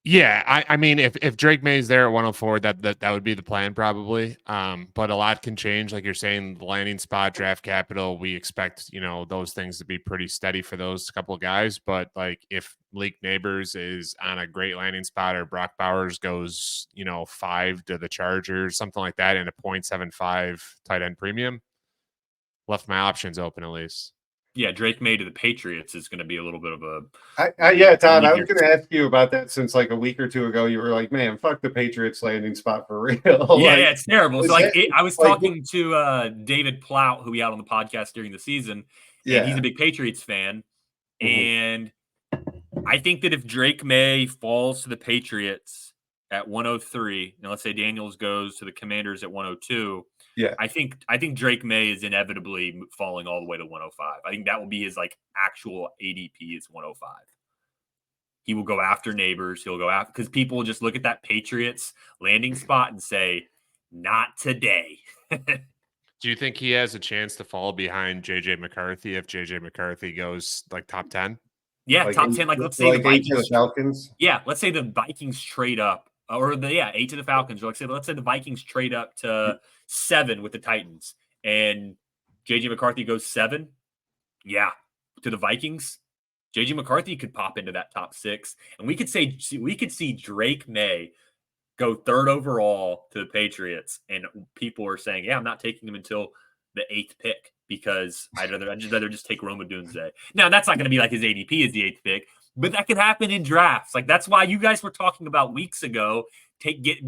Yeah, I mean, if Drake May's there at 104, that would be the plan probably. But a lot can change, like you're saying, the landing spot, draft capital. We expect those things to be pretty steady for those couple of guys. But like if Malik Neighbors is on a great landing spot, or Brock Bowers goes 5 to the Chargers, something like that, in a 0.75 tight end premium, left my options open at least. Yeah, Drake May to the Patriots is going to be a little bit of a... Todd, I was going to ask you about that since like a week or two ago. You were like, man, fuck the Patriots landing spot for real. Yeah, it's terrible. So I was talking to David Plout, who we had on the podcast during the season, and he's a big Patriots fan. And I think that if Drake May falls to the Patriots at 103, now let's say Daniels goes to the Commanders at 102, Yeah. I think Drake May is inevitably falling all the way to 105. I think that will be his like actual ADP is 105. He will go after Neighbors. He'll go after because people will just look at that Patriots landing spot and say, not today. Do you think he has a chance to fall behind JJ McCarthy if JJ McCarthy goes like top 10? Yeah, like top 10. Like let's say the eight to the Vikings. Falcons. Yeah, let's say the Vikings trade up, or 8 to the Falcons. Or let's say the Vikings trade up to 7 with the Titans, and JJ McCarthy goes 7. Yeah, to the Vikings. JJ McCarthy could pop into that top 6, and we could see Drake May go 3rd overall to the Patriots, and people are saying, "Yeah, I'm not taking him until the 8th pick because I'd rather just take Roma Dunze." Now that's not going to be like his ADP is the 8th pick, but that could happen in drafts. Like that's why you guys were talking about weeks ago,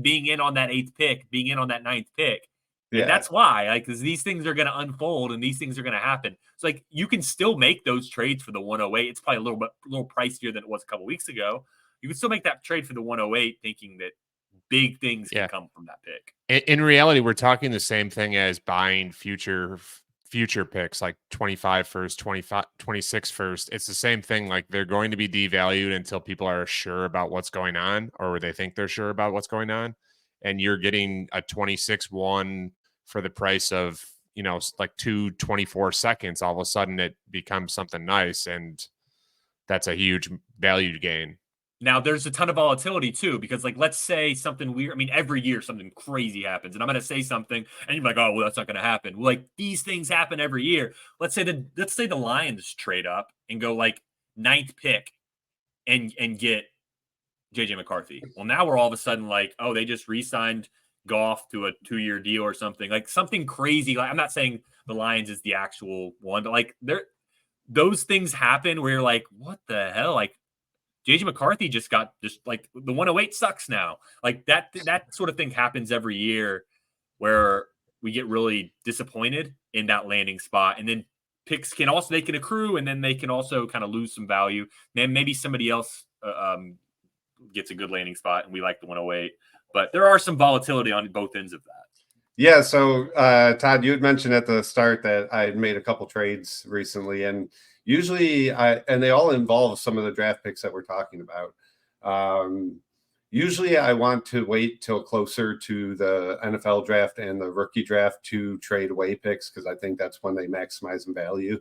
being in on that 8th pick, being in on that 9th pick. And Yeah. that's why, like, because these things are going to unfold and these things are going to happen. So, like, you can still make those trades for the 108. It's probably a little pricier than it was a couple weeks ago. You can still make that trade for the 108, thinking that big things can come from that pick. In reality, we're talking the same thing as buying future picks, like 25 first, 25, 26 first. It's the same thing. Like they're going to be devalued until people are sure about what's going on, or they think they're sure about what's going on. And you're getting a 26-1 for the price of, like 2 seconds. All of a sudden it becomes something nice. And that's a huge value gain. Now, there's a ton of volatility too, because like, let's say something weird. I mean, every year something crazy happens, and I'm going to say something, and you're like, "Oh, well, that's not going to happen." Well, like these things happen every year. Let's say the Lions trade up and go like 9th pick, and get JJ McCarthy. Well, now we're all of a sudden like, "Oh, they just re-signed Goff to a 2-year deal or something." Like something crazy. Like I'm not saying the Lions is the actual one, but like those things happen where you're like, "What the hell?" Like JJ McCarthy just like the 108 sucks now. Like that sort of thing happens every year where we get really disappointed in that landing spot. And then picks can accrue, and then they can also kind of lose some value. Then maybe somebody else gets a good landing spot and we like the 108. But there are some volatility on both ends of that. Yeah. So Todd, you had mentioned at the start that I had made a couple trades recently, and usually and they all involve some of the draft picks that we're talking about. Usually I want to wait till closer to the NFL draft and the rookie draft to trade away picks, because I think that's when they maximize in value.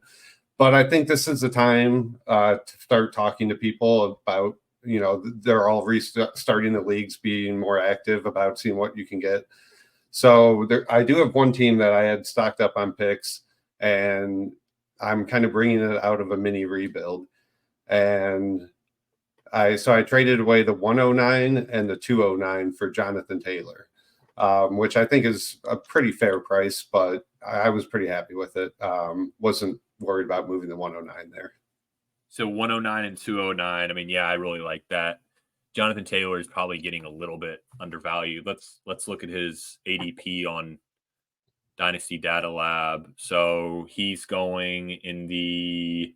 But I think this is the time to start talking to people about, they're all restarting the leagues, being more active about seeing what you can get. So I do have one team that I had stocked up on picks, and I'm kind of bringing it out of a mini rebuild. And I traded away the 109 and the 209 for Jonathan Taylor, which I think is a pretty fair price, but I was pretty happy with it. Wasn't worried about moving the 109 there. So 109 and 209. I mean, yeah, I really like that. Jonathan Taylor is probably getting a little bit undervalued. Let's look at his ADP on Dynasty Data Lab. So he's going in the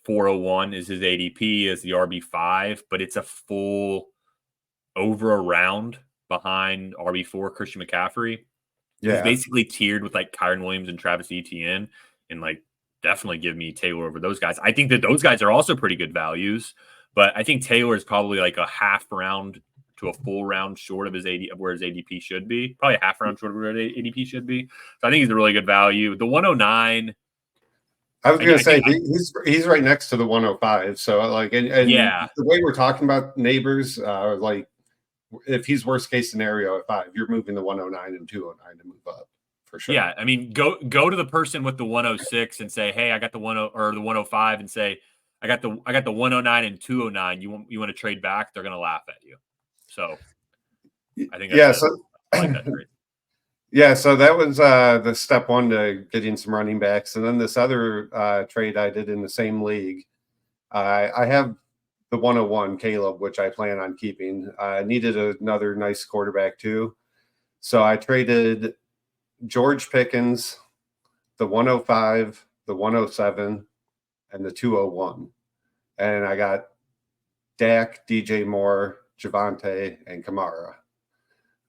401 is his ADP as the RB5, but it's a full over a round behind RB4 Christian McCaffrey. Yeah. He's basically tiered with like Kyren Williams and Travis Etienne, and like definitely give me Taylor over those guys. I think that those guys are also pretty good values, but I think Taylor is probably like a half round to a full round short of where his ADP should be. Probably a half round short of where his ADP should be. So I think he's a really good value. The 109. I was going to say he's right next to the 105. So like, and yeah, the way we're talking about Neighbors, like if he's worst case scenario at 5, you're moving the 109 and 209 to move up for sure. Yeah, I mean, go to the person with the 106 and say, "Hey, I got the 10 or the 105," and say, I got the 109 and 209. You want to trade back? They're gonna laugh at you. So I think I like that trade. Yeah, so that was the step one to getting some running backs, and then this other trade I did in the same league. I have the 101 Caleb, which I plan on keeping. I needed another nice quarterback too, so I traded George Pickens, the 105, the 107, and the 201. And I got Dak, DJ Moore, Javonte, and Kamara.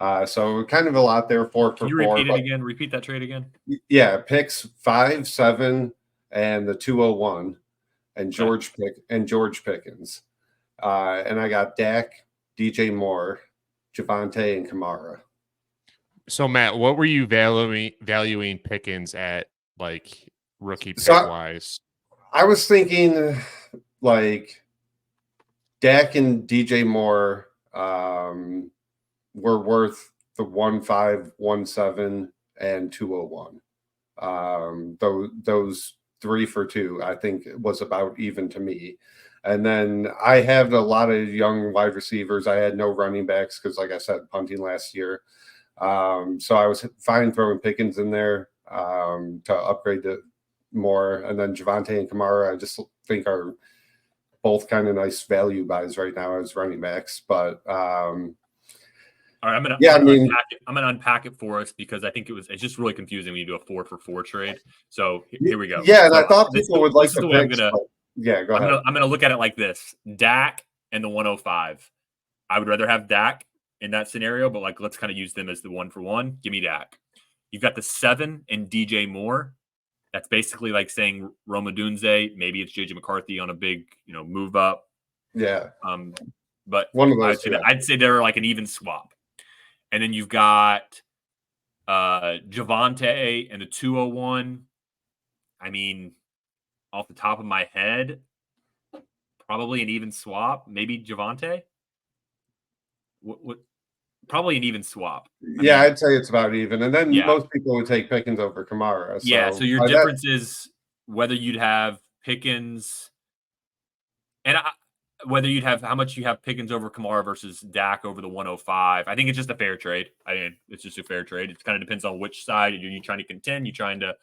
So kind of a lot there, 4 Can for you 4. repeat it again? Repeat that trade again. Yeah, picks 5, 7, and the 201, and George Pickens. And I got Dak, DJ Moore, Javonte, and Kamara. So Matt, what were you valuing Pickens at, like rookie pick wise? I was thinking like Dak and DJ Moore were worth the 1.5, 1.7, and 201. Those 3 for 2, I think, was about even to me. And then I had a lot of young wide receivers. I had no running backs because, like I said, punting last year. So I was fine throwing Pickens in there to upgrade to more. And then Javonte and Kamara, I just think are both kind of nice value buys right now as running backs. But all right, I'm gonna unpack it for us because I think it's just really confusing when you do a 4 for 4 trade. So here we go. Yeah, and so I thought people would like the picks. Go ahead. I'm gonna look at it like this: Dak and the 105. I would rather have Dak in that scenario, but like let's kind of use them as the 1 for 1. Give me Dak. You've got the 7 and DJ Moore. That's basically like saying Roma Dunze. Maybe it's JJ McCarthy on a big move up. Yeah. But one of those. I'd say they're like an even swap. And then you've got Javonte and the 201. I mean, off the top of my head, probably an even swap. Maybe Javonte. What? Probably an even swap. I'd say it's about even. And then most people would take Pickens over Kamara. So so your difference is whether you'd have Pickens and whether you'd have how much you have Pickens over Kamara versus Dak over the 105. I think it's just a fair trade. I mean, it's just a fair trade. It kind of depends on which side. Are you trying to contend? You trying to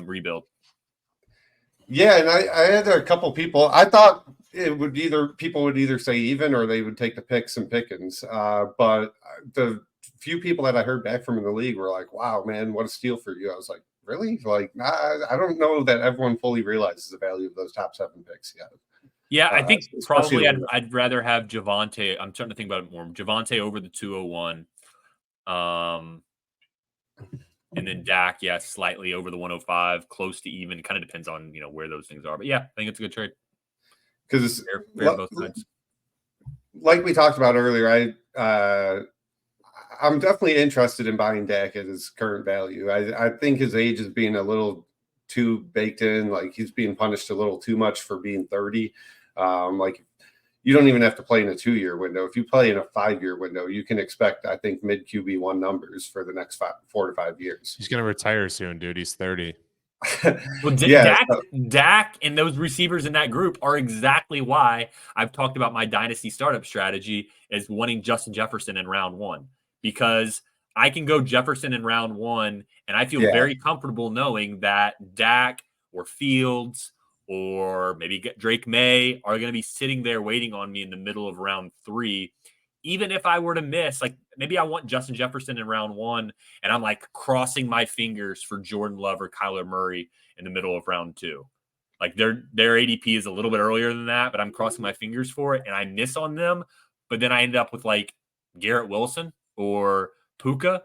rebuild? Yeah, and I had a couple people. I thought people would either say even or they would take the picks and Pickens. But the few people that I heard back from in the league were like, "Wow, man, what a steal for you!" I was like, "Really? Like, I don't know that everyone fully realizes the value of those top 7 picks yet." Yeah, I think probably I'd rather have Javonte. I'm starting to think about it more. Javonte over the 201. And then Dak, slightly over the 105, close to even. Kind of depends on where those things are. But I think it's a good trade. Because fair both sides. Like we talked about earlier, I'm definitely interested in buying Dak at his current value. I think his age is being a little too baked in. Like he's being punished a little too much for being 30. Like you don't even have to play in a 2-year window. If you play in a 5-year window, you can expect, I think, mid QB1 numbers for the next 4 to 5 years. He's going to retire soon, dude. He's 30. Well, Dak and those receivers in that group are exactly why I've talked about my dynasty startup strategy as wanting Justin Jefferson in round 1, because I can go Jefferson in round 1, and I feel very comfortable knowing that Dak or Fields or maybe Drake May are going to be sitting there waiting on me in the middle of round 3. Even if I were to miss, like maybe I want Justin Jefferson in round 1 and I'm like crossing my fingers for Jordan Love or Kyler Murray in the middle of round 2. Like their ADP is a little bit earlier than that, but I'm crossing my fingers for it and I miss on them. But then I end up with like Garrett Wilson or Puka.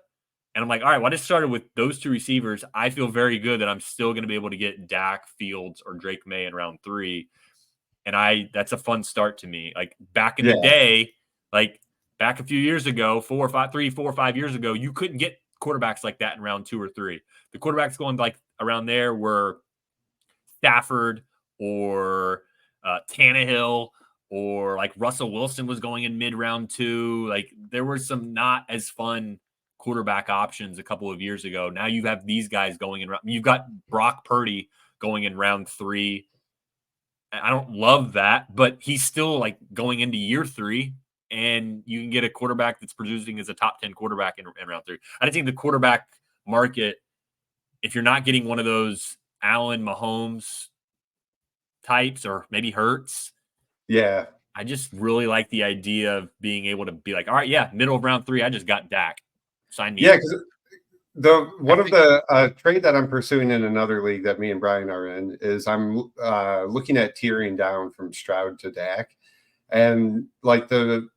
And I'm like, all right, well, I just started with those 2 receivers. I feel very good that I'm still going to be able to get Dak, Fields, or Drake May in round 3. And that's a fun start to me. Like back in the day, like back a few years ago, 4 or 5 years ago, you couldn't get quarterbacks like that in round 2 or 3. The quarterbacks going like around there were Stafford or Tannehill, or like Russell Wilson was going in mid round 2. Like there were some not as fun quarterback options a couple of years ago. Now you have these guys going in. You've got Brock Purdy going in round 3. I don't love that, but he's still like going into year 3, and you can get a quarterback that's producing as a top 10 quarterback in round 3. I think the quarterback market, if you're not getting one of those Allen, Mahomes types, or maybe Hurts, I just really like the idea of being able to be like, all right, middle of round 3, I just got Dak. Sign me. Yeah, because the trade that I'm pursuing in another league that me and Brian are in is I'm looking at tearing down from Stroud to Dak, and like the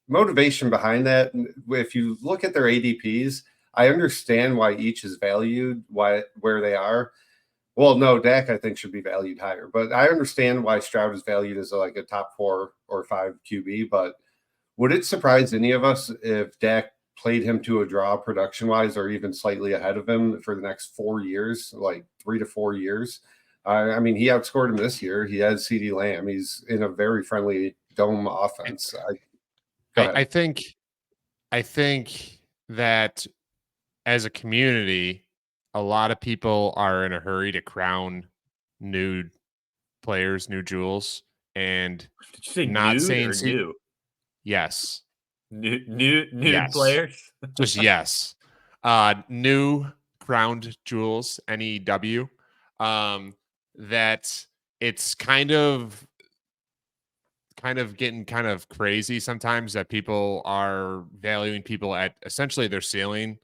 motivation behind that, if you look at their ADPs, I understand why each is valued, where they are. Well, no, Dak I think should be valued higher, but I understand why Stroud is valued as like a top 4 or 5 QB. But would it surprise any of us if Dak played him to a draw production wise, or even slightly ahead of him for the next 4 years, like 3 to 4 years? I mean, he outscored him this year. He has CeeDee Lamb. He's in a very friendly dome offense. I think that as a community, a lot of people are in a hurry to crown new players, new jewels, and Did you say not nude saying or new? Yes. Nude Yes. players? Just yes. New crowned jewels, NEW. That it's kind of getting kind of crazy sometimes that people are valuing people at essentially their ceiling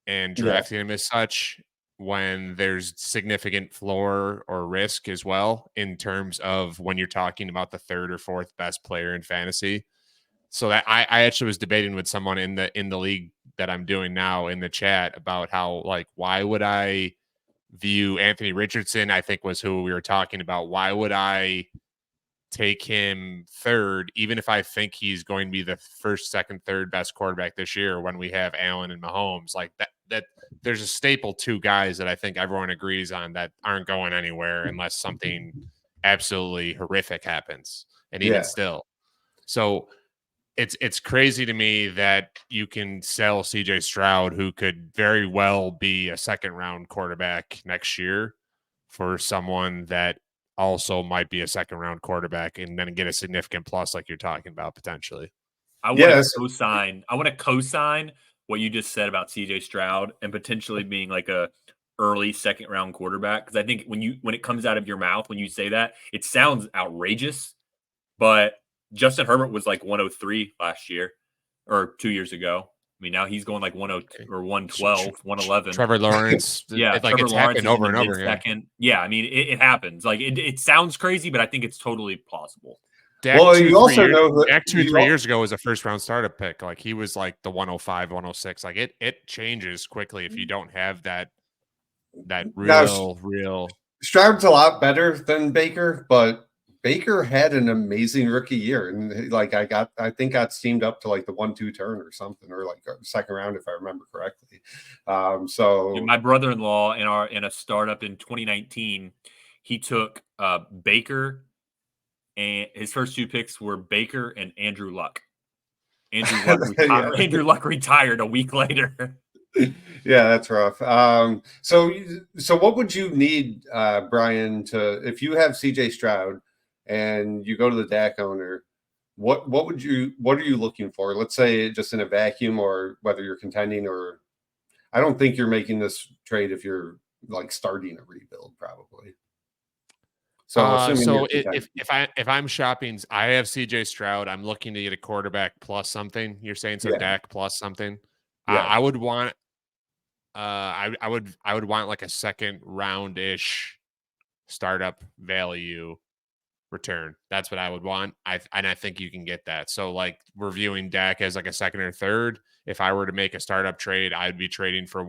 and drafting them as such when there's significant floor or risk as well in terms of when you're talking about the 3rd or 4th best player in fantasy. So that I actually was debating with someone in the league that I'm doing now in the chat about how, like, why would I view Anthony Richardson, I think was who we were talking about. Why would I take him 3rd, even if I think he's going to be the 1st, 2nd, 3rd best quarterback this year when we have Allen and Mahomes? Like that there's a staple 2 guys that I think everyone agrees on that aren't going anywhere unless something absolutely horrific happens. And even still. So it's crazy to me that you can sell CJ Stroud, who could very well be a 2nd round quarterback next year, for someone that also might be a 2nd round quarterback and then get a significant plus like you're talking about potentially. I want to co-sign what you just said about CJ Stroud and potentially being like a early 2nd round quarterback. Because I think when it comes out of your mouth, when you say that, it sounds outrageous, but Justin Herbert was like 103 last year or 2 years ago. I mean, now he's going like 102 or 112, 111. Trevor Lawrence. Trevor it's Lawrence happened over and over again. Second. Yeah, I mean, it happens. Like it sounds crazy, but I think it's totally plausible. Dak, well, you also know that Dak 2-3 years ago was a 1st round startup pick. Like he was like the 105, 106. Like it changes quickly if you don't have that real. Stroud's a lot better than Baker, but Baker had an amazing rookie year, and like I think got steamed up to like the 1-2 turn or something, or like 2nd round if I remember correctly. So my brother-in-law in a startup in 2019, he took Baker, and his first 2 picks were Baker and Andrew Luck. Andrew Luck retired a week later. Yeah, that's rough. So what would you need, Brian, if you have CJ Stroud and you go to the Dak owner, what are you looking for? Let's say just in a vacuum, or whether you're contending, or I don't think you're making this trade if you're like starting a rebuild, probably. So if I'm shopping, I have CJ Stroud. I'm looking to get a quarterback plus something. You're saying Dak plus something. Yeah. I would want. I would want like a 2nd round-ish startup value return. That's what I would want. I think you can get that. So like we're viewing Dak as like a 2nd or 3rd. If I were to make a startup trade, I'd be trading for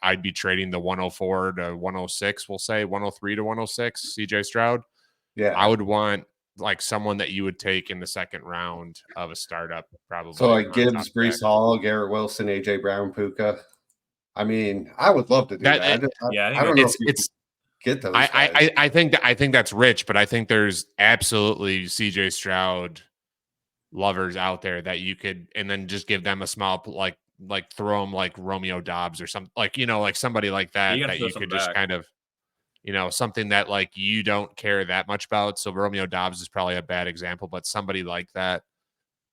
I'd be trading the 104 to 106. We'll say 103 to 106. CJ Stroud. Yeah, I would want like someone that you would take in the 2nd round of a startup, probably. So like Gibbs, Breece Hall, Garrett Wilson, AJ Brown, Puka. I mean, I would love to do that. I don't know if you get those. I think that's rich, but I think there's absolutely CJ Stroud lovers out there that you could, and then just give them a small like throw them like Romeo Dobbs or something, like like somebody like that that you could just kind of something that like you don't care that much about. So Romeo Dobbs is probably a bad example, but somebody like that.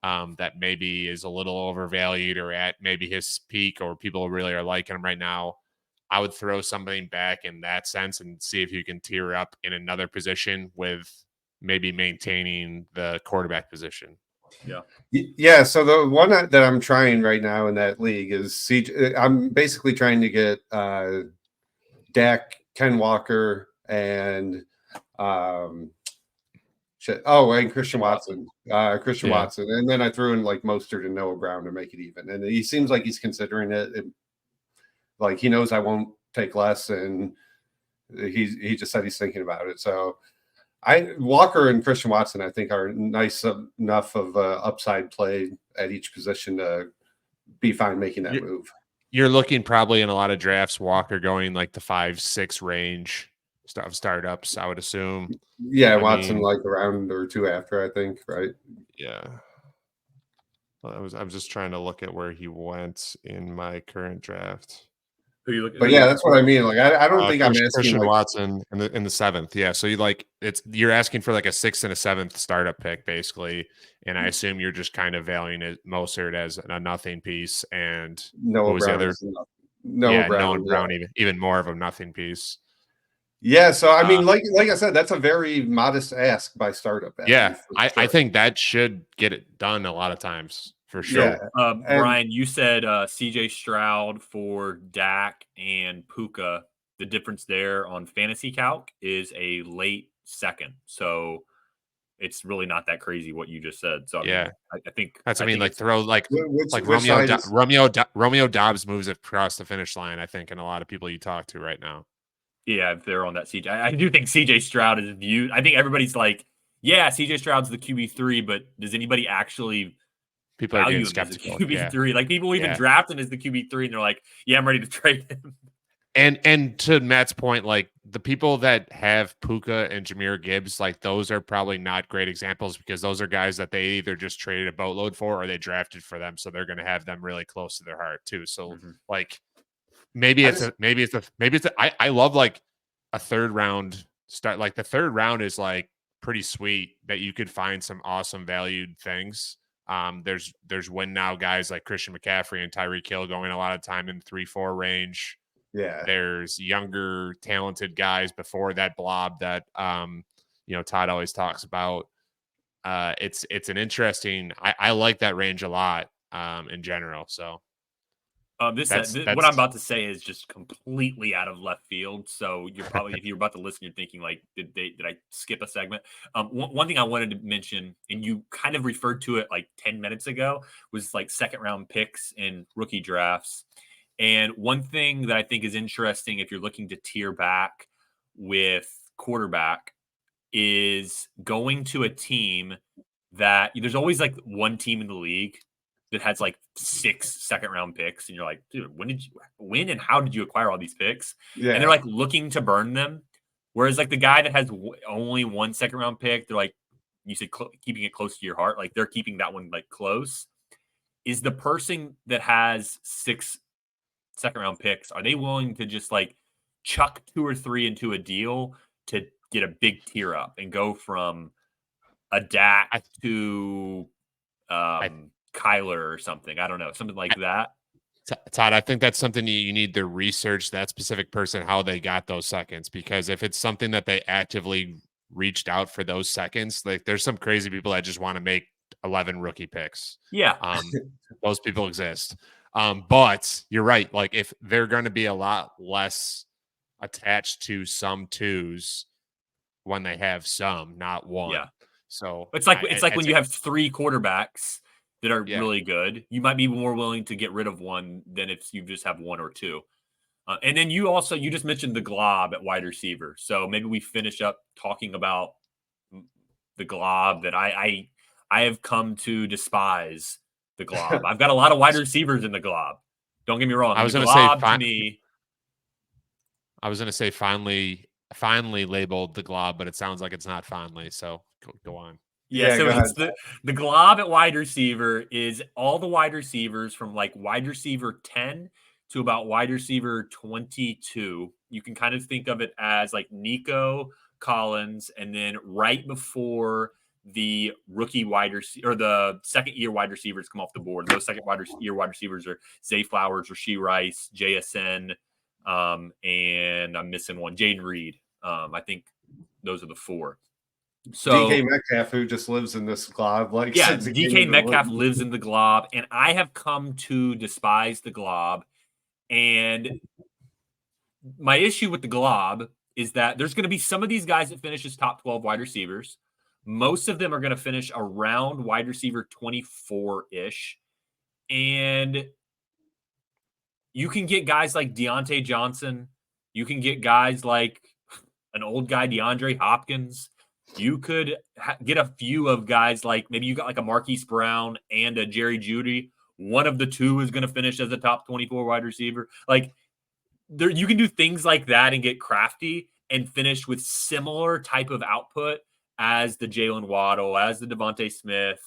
That maybe is a little overvalued or at maybe his peak, or people really are liking him right now. I would throw something back in that sense and see if you can tier up in another position with maybe maintaining the quarterback position. Yeah. So the one that I'm trying right now in that league is CJ. I'm basically trying to get Dak, Ken Walker, and Shit. Oh, and Christian Watson. Watson. And then I threw in like Mostert and Noah Brown to make it even. And he seems like he's considering it. Like he knows I won't take less, and he just said he's thinking about it. So Walker and Christian Watson, I think, are nice enough of upside play at each position to be fine making that move. You're looking probably in a lot of drafts, Walker going like the 5-6 range of startups, I would assume. Yeah, Watson like a round or two after, I think, right? Yeah. Well, I'm just trying to look at where he went in my current draft. But yeah, that's what I mean. Like, I don't think I'm asking Christian like, Watson in the 7th. Yeah, so you're asking for like a 6th and a 7th startup pick basically, and I assume you're just kind of valuing it Mostert as a nothing piece, and Noah Brown. Noah Brown, even more of a nothing piece. Yeah, so I mean, like I said, that's a very modest ask by startup. Yeah, I think that should get it done a lot of times. For sure. Yeah. Brian, you said CJ Stroud for Dak and Puka. The difference there on Fantasy Calc is a late second. So it's really not that crazy what you just said. So I think that's Romeo Dobbs moves across the finish line, I think, and a lot of people you talk to right now. Yeah, if they're on that CJ. I do think CJ Stroud is viewed. I think everybody's like, yeah, CJ Stroud's the QB3, but does anybody actually people are getting skeptical? QB3. Yeah. Like people even draft him as the QB3 and they're like, yeah, I'm ready to trade him. And to Matt's point, like the people that have Puka and Jahmyr Gibbs, like those are probably not great examples because those are guys that they either just traded a boatload for or they drafted for them. So they're going to have them really close to their heart too. So like maybe I love like a third round start. Like the third round is like pretty sweet that you could find some awesome valued things. There's win now guys like Christian McCaffrey and Tyreek Hill going a lot of time in 3-4 range. Yeah. There's younger, talented guys before that blob that Todd always talks about. It's an interesting. I like that range a lot in general. So what I'm about to say is just completely out of left field. So you're probably, if you're about to listen, you're thinking like, did I skip a segment? One thing I wanted to mention, and you kind of referred to it like 10 minutes ago, was like second round picks in rookie drafts. And one thing that I think is interesting if you're looking to tier back with quarterback is going to a team that there's always like one team in the league that has like 6 second round picks. And you're like, dude, when and how did you acquire all these picks? Yeah. And they're like looking to burn them. Whereas like the guy that has only 1 second round pick, they're like, you said keeping it close to your heart. Like they're keeping that one like close. Is the person that has 6 second round picks, are they willing to just like chuck 2 or 3 into a deal to get a big tier up and go from a Dak to Kyler or something? I don't know, something like that. Todd, I think that's something you need to research that specific person, how they got those seconds, because if it's something that they actively reached out for those seconds, like there's some crazy people that just want to make 11 rookie picks. Yeah. Those people exist. But you're right. Like if they're going to be a lot less attached to some 2s when they have some, not 1. Yeah. So it's like when you have 3 quarterbacks that are really good, you might be more willing to get rid of one than if you just have 1 or 2. And then you just mentioned the glob at wide receiver. So maybe we finish up talking about the glob that I have come to despise. The glob. I've got a lot of wide receivers in the glob. Don't get me wrong. I was going to say finally labeled the glob, but it sounds like it's not finally. So go on. Yeah, so it's the glob at wide receiver is all the wide receivers from like wide receiver 10 to about wide receiver 22. You can kind of think of it as like Nico Collins, and then right before the rookie wide receiver or the second year wide receivers come off the board. Those second year wide receivers are Zay Flowers, Rashee Rice, JSN, and I'm missing one, Jaden Reed. I think those are the 4. So DK Metcalf, who just lives in this glob, like DK Metcalf lives in the glob, and I have come to despise the glob. And my issue with the glob is that there's going to be some of these guys that finish as top 12 wide receivers, most of them are going to finish around wide receiver 24-ish. And you can get guys like Deontay Johnson. You can get guys like an old guy, DeAndre Hopkins. You could get a few of guys like maybe you got like a Marquise Brown and a Jerry Jeudy. One of the two is going to finish as a top 24 wide receiver. Like there, you can do things like that and get crafty and finish with similar type of output as the Jalen Waddle, as the Devontae Smith,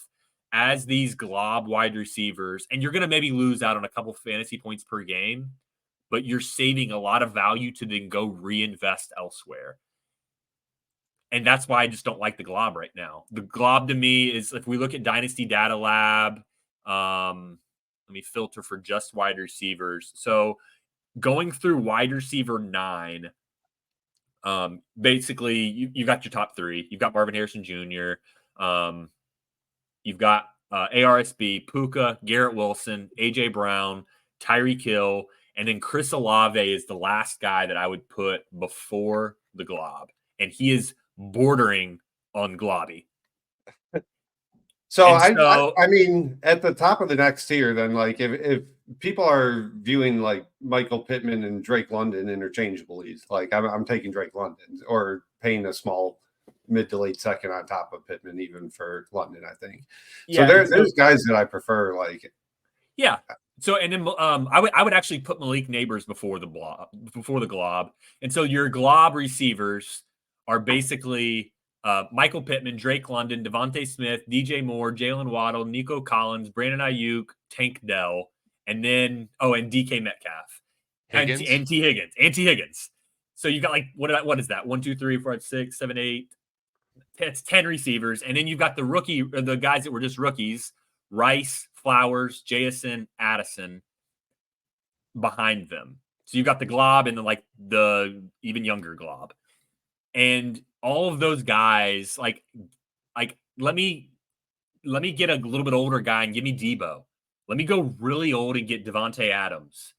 as these glob wide receivers. And you're going to maybe lose out on a couple fantasy points per game, but you're saving a lot of value to then go reinvest elsewhere. And that's why I just don't like the glob right now. The glob to me is, if we look at Dynasty Data Lab, let me filter for just wide receivers. So going through wide receiver 9, basically you got your top 3. You've got Marvin Harrison Jr. You've got ARSB, Puka, Garrett Wilson, AJ Brown, Tyreek Hill, and then Chris Olave is the last guy that I would put before the glob. And he is bordering on globby. So I mean, at the top of the next tier, then, like, if people are viewing like Michael Pittman and Drake London interchangeably, like I'm taking Drake London or paying a small mid to late second on top of Pittman, even for London, I think. Yeah, so there's guys that I prefer. Like, yeah. So and then I would actually put Malik Neighbors before the glob, and so your glob receivers are basically Michael Pittman, Drake London, Devontae Smith, DJ Moore, Jalen Waddle, Nico Collins, Brandon Ayuk, Tank Dell, and then and DK Metcalf, Higgins, and T Higgins. So you got like what is that? 1, 2, 3, 4, 5, 6, 7, 8. That's 10 receivers, and then you've got the guys that were just rookies: Rice, Flowers, Jason, Addison behind them. So you've got the glob and then like the even younger glob. And all of those guys, like let me get a little bit older guy and give me Debo. Let me go really old and get Devontae Adams.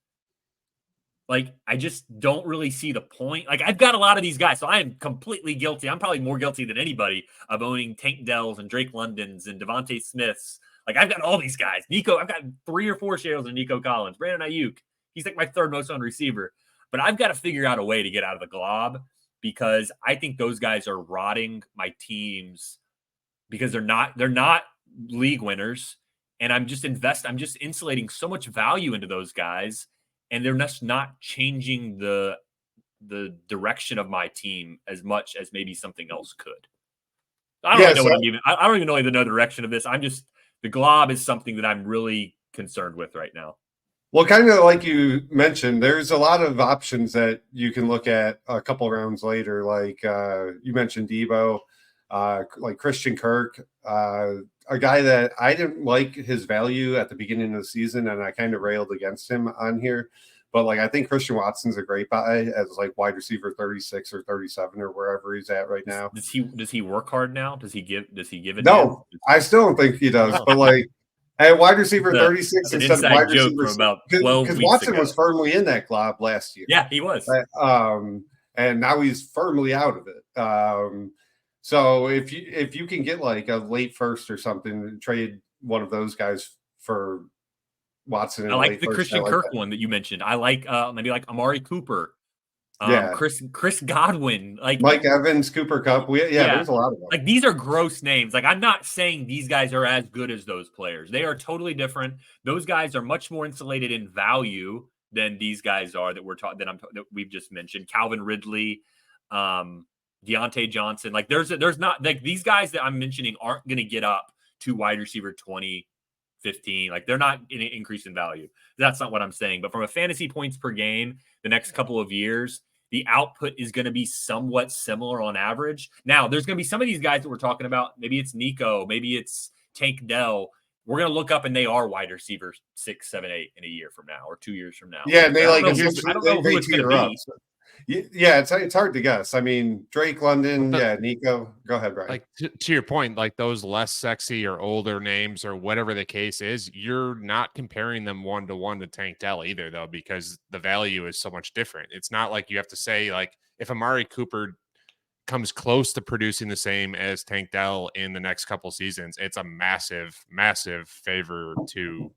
Like, I just don't really see the point. Like, I've got a lot of these guys, so I am completely guilty. I'm probably more guilty than anybody of owning Tank Dells and Drake Londons and Devontae Smiths. Like, I've got all these guys. I've got 3 or 4 shares of Nico Collins. Brandon Ayuk, he's like my 3rd most owned receiver. But I've got to figure out a way to get out of the glob, because I think those guys are rotting my teams because they're not league winners. And I'm just insulating so much value into those guys, and they're just not changing the direction of my team as much as maybe something else could. I don't I don't even know the direction of this. The glob is something that I'm really concerned with right now. Well, kind of like you mentioned, there's a lot of options that you can look at a couple rounds later. Like you mentioned Debo, like Christian Kirk, a guy that I didn't like his value at the beginning of the season, and I kind of railed against him on here. But like, I think Christian Watson's a great buy as like wide receiver 36 or 37 or wherever he's at right now. Does he work hard now? Does he give it? No, I still don't think he does. But like, at wide receiver 36 instead of wide receiver, about 12 because weeks Watson ago was firmly in that glob last year. Yeah, he was. And now he's firmly out of it. So if you can get like a late first or something, trade one of those guys for Watson. I like the Christian Kirk one that you mentioned. I like maybe like Amari Cooper. Chris Godwin, like Mike Evans, Cooper Kupp. There's a lot of them. Like, these are gross names. Like, I'm not saying these guys are as good as those players. They are totally different. Those guys are much more insulated in value than these guys are that we've just mentioned. Calvin Ridley, Deontay Johnson. Like, there's not like these guys that I'm mentioning aren't going to get up to wide receiver 20, 15. Like, they're not in an increase in value. That's not what I'm saying. But from a fantasy points per game, the next couple of years, the output is going to be somewhat similar on average. Now, there's going to be some of these guys that we're talking about. Maybe it's Nico. Maybe it's Tank Dell. We're going to look up and they are wide receivers 6, 7, 8 in a year from now or 2 years from now. Yeah, and they I don't know who it's going to be. Yeah, it's hard to guess. I mean, Drake London, Nico. Go ahead, Brian. Like to your point, like those less sexy or older names or whatever the case is, you're not comparing them 1-to-1 to Tank Dell either, though, because the value is so much different. It's not like you have to say, like, if Amari Cooper comes close to producing the same as Tank Dell in the next couple seasons, it's a massive, massive favor to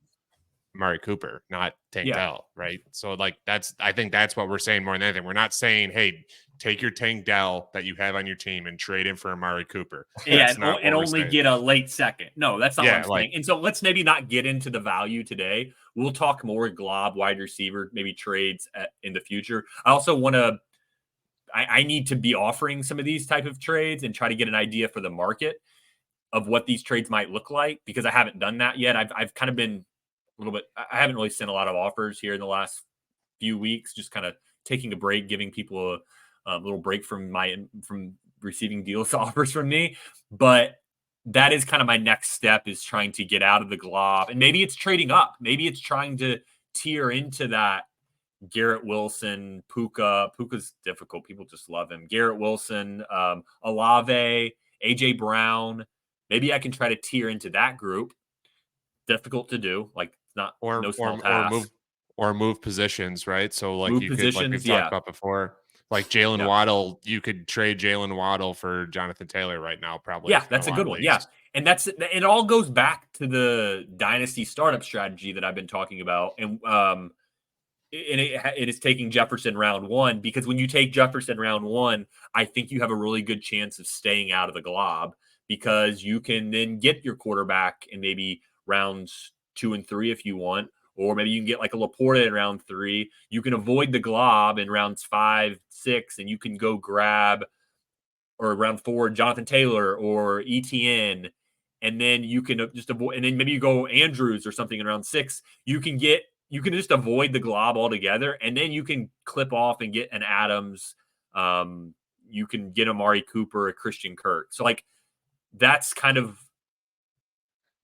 Amari Cooper, not Tank Dell, right? So like I think that's what we're saying more than anything. We're not saying, hey, take your Tank Dell that you have on your team and trade him for Amari Cooper. Yeah, That's and only get a late second. No, that's not what I'm saying. And so let's maybe not get into the value today. We'll talk more glob, wide receiver, maybe trades in the future. I also want to I need to be offering some of these type of trades and try to get an idea for the market of what these trades might look like, because I haven't done that yet. I've kind of been a little bit, I haven't really sent a lot of offers here in the last few weeks, just kind of taking a break, giving people a little break from receiving deals offers from me. But that is kind of my next step, is trying to get out of the glob. And maybe it's trading up. Maybe it's trying to tier into that Garrett Wilson, Puka. Puka's difficult. People just love him. Garrett Wilson, Olave, AJ Brown. Maybe I can try to tier into that group. Difficult to do. Like, not no small task. Or move positions, right? So like move you positions, could, like we've talked about before, like Jalen Waddle, you could trade Jalen Waddle for Jonathan Taylor right now, probably. Yeah, that's a good one. Yeah. And it all goes back to the dynasty startup strategy that I've been talking about. And it is taking Jefferson round 1, because when you take Jefferson round 1, I think you have a really good chance of staying out of the glob, because you can then get your quarterback in maybe rounds 2 and 3 if you want, or maybe you can get like a Laporta in round 3. You can avoid the glob in rounds 5, 6, and you can go grab, or round 4, Jonathan Taylor or ETN, and then you can just avoid, and then maybe you go Andrews or something in round 6. You can just avoid the glob altogether, and then you can clip off and get an Adams. You can get Amari Cooper, a Christian Kirk. So like, that's kind of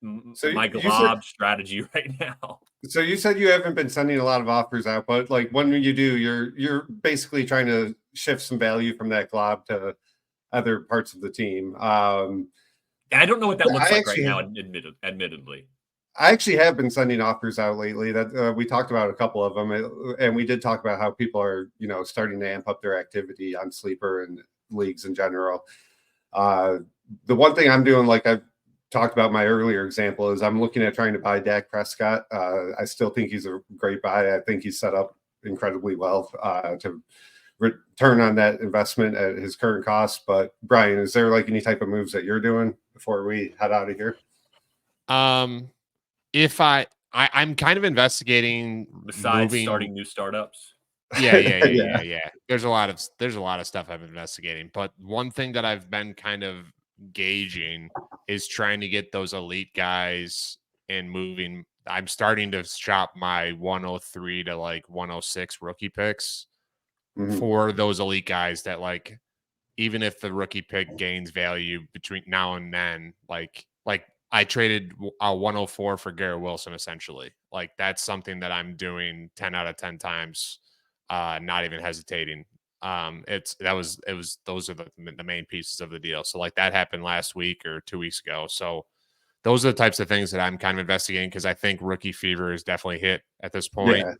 my glob strategy right now. So you said you haven't been sending a lot of offers out, but like when you do, you're basically trying to shift some value from that glob to other parts of the team. I don't know what that looks like right now, admittedly. I actually have been sending offers out lately. That we talked about a couple of them, and we did talk about how people are, starting to amp up their activity on Sleeper and leagues in general. The one thing I'm doing, like I've talked about my earlier example, is I'm looking at trying to buy Dak Prescott. I still think he's a great buy. I think he's set up incredibly well to return on that investment at his current cost. But Brian, is there like any type of moves that you're doing before we head out of here? If I'm kind of investigating, besides starting new startups. Yeah. There's a lot of stuff I'm investigating, but one thing that I've been kind of gauging is trying to get those elite guys and moving. I'm starting to shop my 103 to like 106 rookie picks for those elite guys that, like, even if the rookie pick gains value between now and then, like I traded a 104 for Garrett Wilson, essentially. Like, that's something that I'm doing 10 out of 10 times, not even hesitating. Those are the main pieces of the deal. So like that happened last week or 2 weeks ago. So those are the types of things that I'm kind of investigating, because I think rookie fever is definitely hit at this point. Yeah,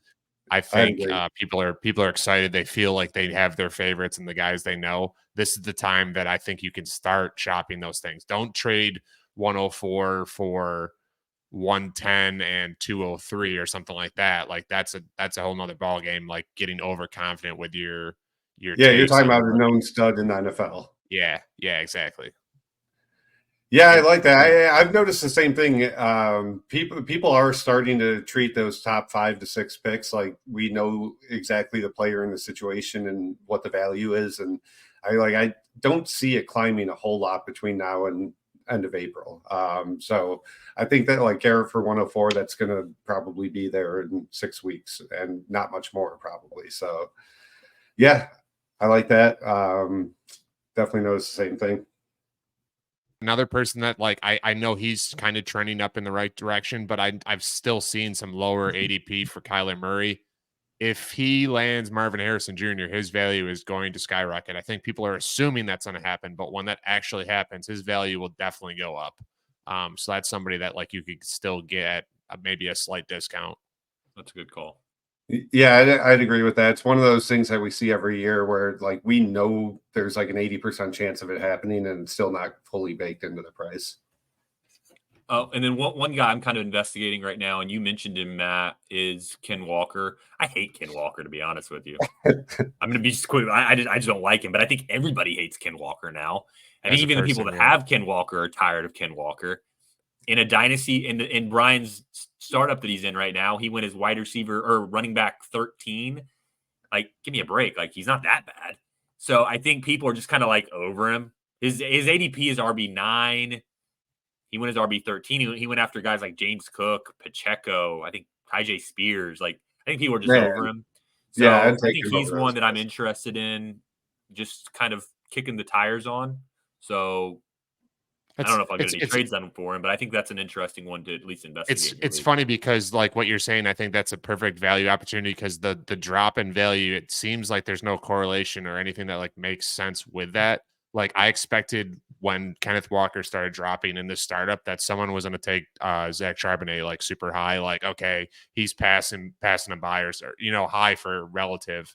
I think people are excited. They feel like they have their favorites and the guys they know. This is the time that I think you can start shopping those things. Don't trade 104 for 110 and 203 or something like that. Like that's a whole nother ball game. Like getting overconfident with your you're talking about a known stud in the NFL. Yeah, exactly. Yeah, I like that. I've noticed the same thing. People are starting to treat those top 5 to 6 picks like we know exactly the player in the situation and what the value is, and I don't see it climbing a whole lot between now and end of April. So I think that like Garrett for 104, that's going to probably be there in 6 weeks and not much more probably. So yeah, I like that. Definitely notice the same thing. Another person that, like, I know he's kind of trending up in the right direction, but I've still seen some lower ADP for Kyler Murray. If he lands Marvin Harrison Jr., his value is going to skyrocket. I think people are assuming that's going to happen, but when that actually happens, his value will definitely go up. So that's somebody that like you could still get maybe a slight discount. That's a good call. Yeah, I'd agree with that. It's one of those things that we see every year where like we know there's like an 80% chance of it happening and it's still not fully baked into the price. Oh, and then one guy I'm kind of investigating right now, and you mentioned him, Matt, is Ken Walker. I hate Ken Walker, to be honest with you. I'm going to be just quick. I just don't like him, but I think everybody hates Ken Walker now. I think even the people that have Ken Walker are tired of Ken Walker. In a dynasty, in Brian's startup that he's in right now, he went as wide receiver or running back 13. Like, give me a break. Like, he's not that bad. So I think people are just kind of like over him. His ADP is RB9. He went as RB13. He went after guys like James Cook, Pacheco, I think Tyjae Spears. Like, I think people are just over him. So yeah, I think he's one that I'm interested in just kind of kicking the tires on. So I don't know if I'll get any trades done for him, but I think that's an interesting one to at least investigate. It's funny because like what you're saying, I think that's a perfect value opportunity because the drop in value, it seems like there's no correlation or anything that like makes sense with that. Like I expected when Kenneth Walker started dropping in this startup that someone was going to take Zach Charbonnet like super high, like, okay, he's passing a buyers or, high for relative.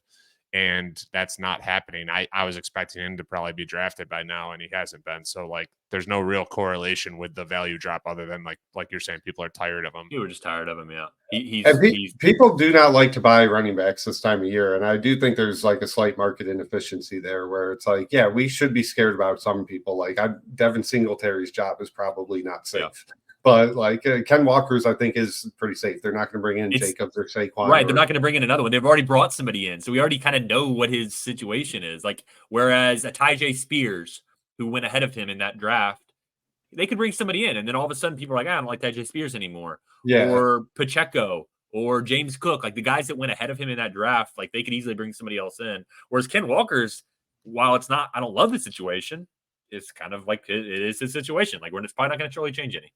And that's not happening. I was expecting him to probably be drafted by now, and he hasn't been. So like, there's no real correlation with the value drop, other than like you're saying, people are tired of him. You were just tired of him, yeah. People do not like to buy running backs this time of year, and I do think there's like a slight market inefficiency there, where it's like, yeah, we should be scared about some people. Like Devin Singletary's job is probably not safe. Yeah. But like Ken Walker's, I think is pretty safe. They're not going to bring in Jacobs or Saquon. Right, they're not going to bring in another one. They've already brought somebody in, so we already kind of know what his situation is. Like, whereas a Tyjae Spears, who went ahead of him in that draft, they could bring somebody in, and then all of a sudden people are like, I don't like Tyjae Spears anymore. Yeah. Or Pacheco or James Cook, like the guys that went ahead of him in that draft, like they could easily bring somebody else in. Whereas Ken Walker's, while it's not, I don't love the situation, it's kind of like it is his situation. Like, it's probably not going to totally change any.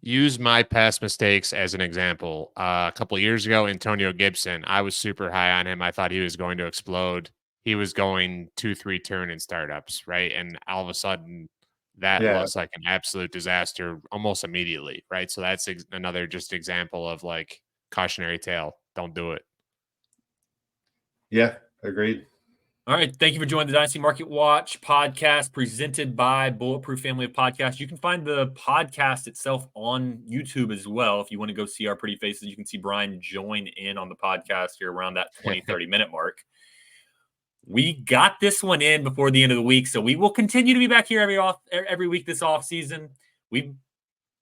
Use my past mistakes as an example. A couple of years ago, Antonio Gibson, I was super high on him. I thought he was going to explode. He was going 2-3 turn in startups, right? And all of a sudden, that looks like an absolute disaster almost immediately, right? So that's another just example of like cautionary tale. Don't do it. Yeah, agreed. All right. Thank you for joining the Dynasty Market Watch podcast presented by Bulletproof Family of Podcasts. You can find the podcast itself on YouTube as well. If you want to go see our pretty faces, you can see Brian join in on the podcast here around that 20, 30 minute mark. We got this one in before the end of the week, so we will continue to be back here every week this off season. We've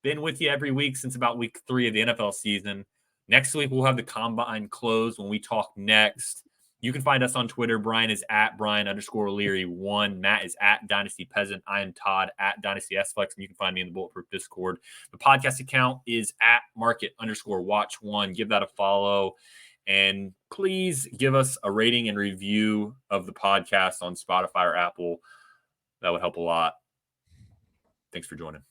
been with you every week since about week 3 of the NFL season. Next week, we'll have the combine closed when we talk next. You can find us on Twitter. Brian is at Brian_O'Leary1. Matt is at Dynasty Peasant. I am Todd at Dynasty SFlex, and you can find me in the Bulletproof Discord. The podcast account is at Market_Watch1. Give that a follow. And please give us a rating and review of the podcast on Spotify or Apple. That would help a lot. Thanks for joining.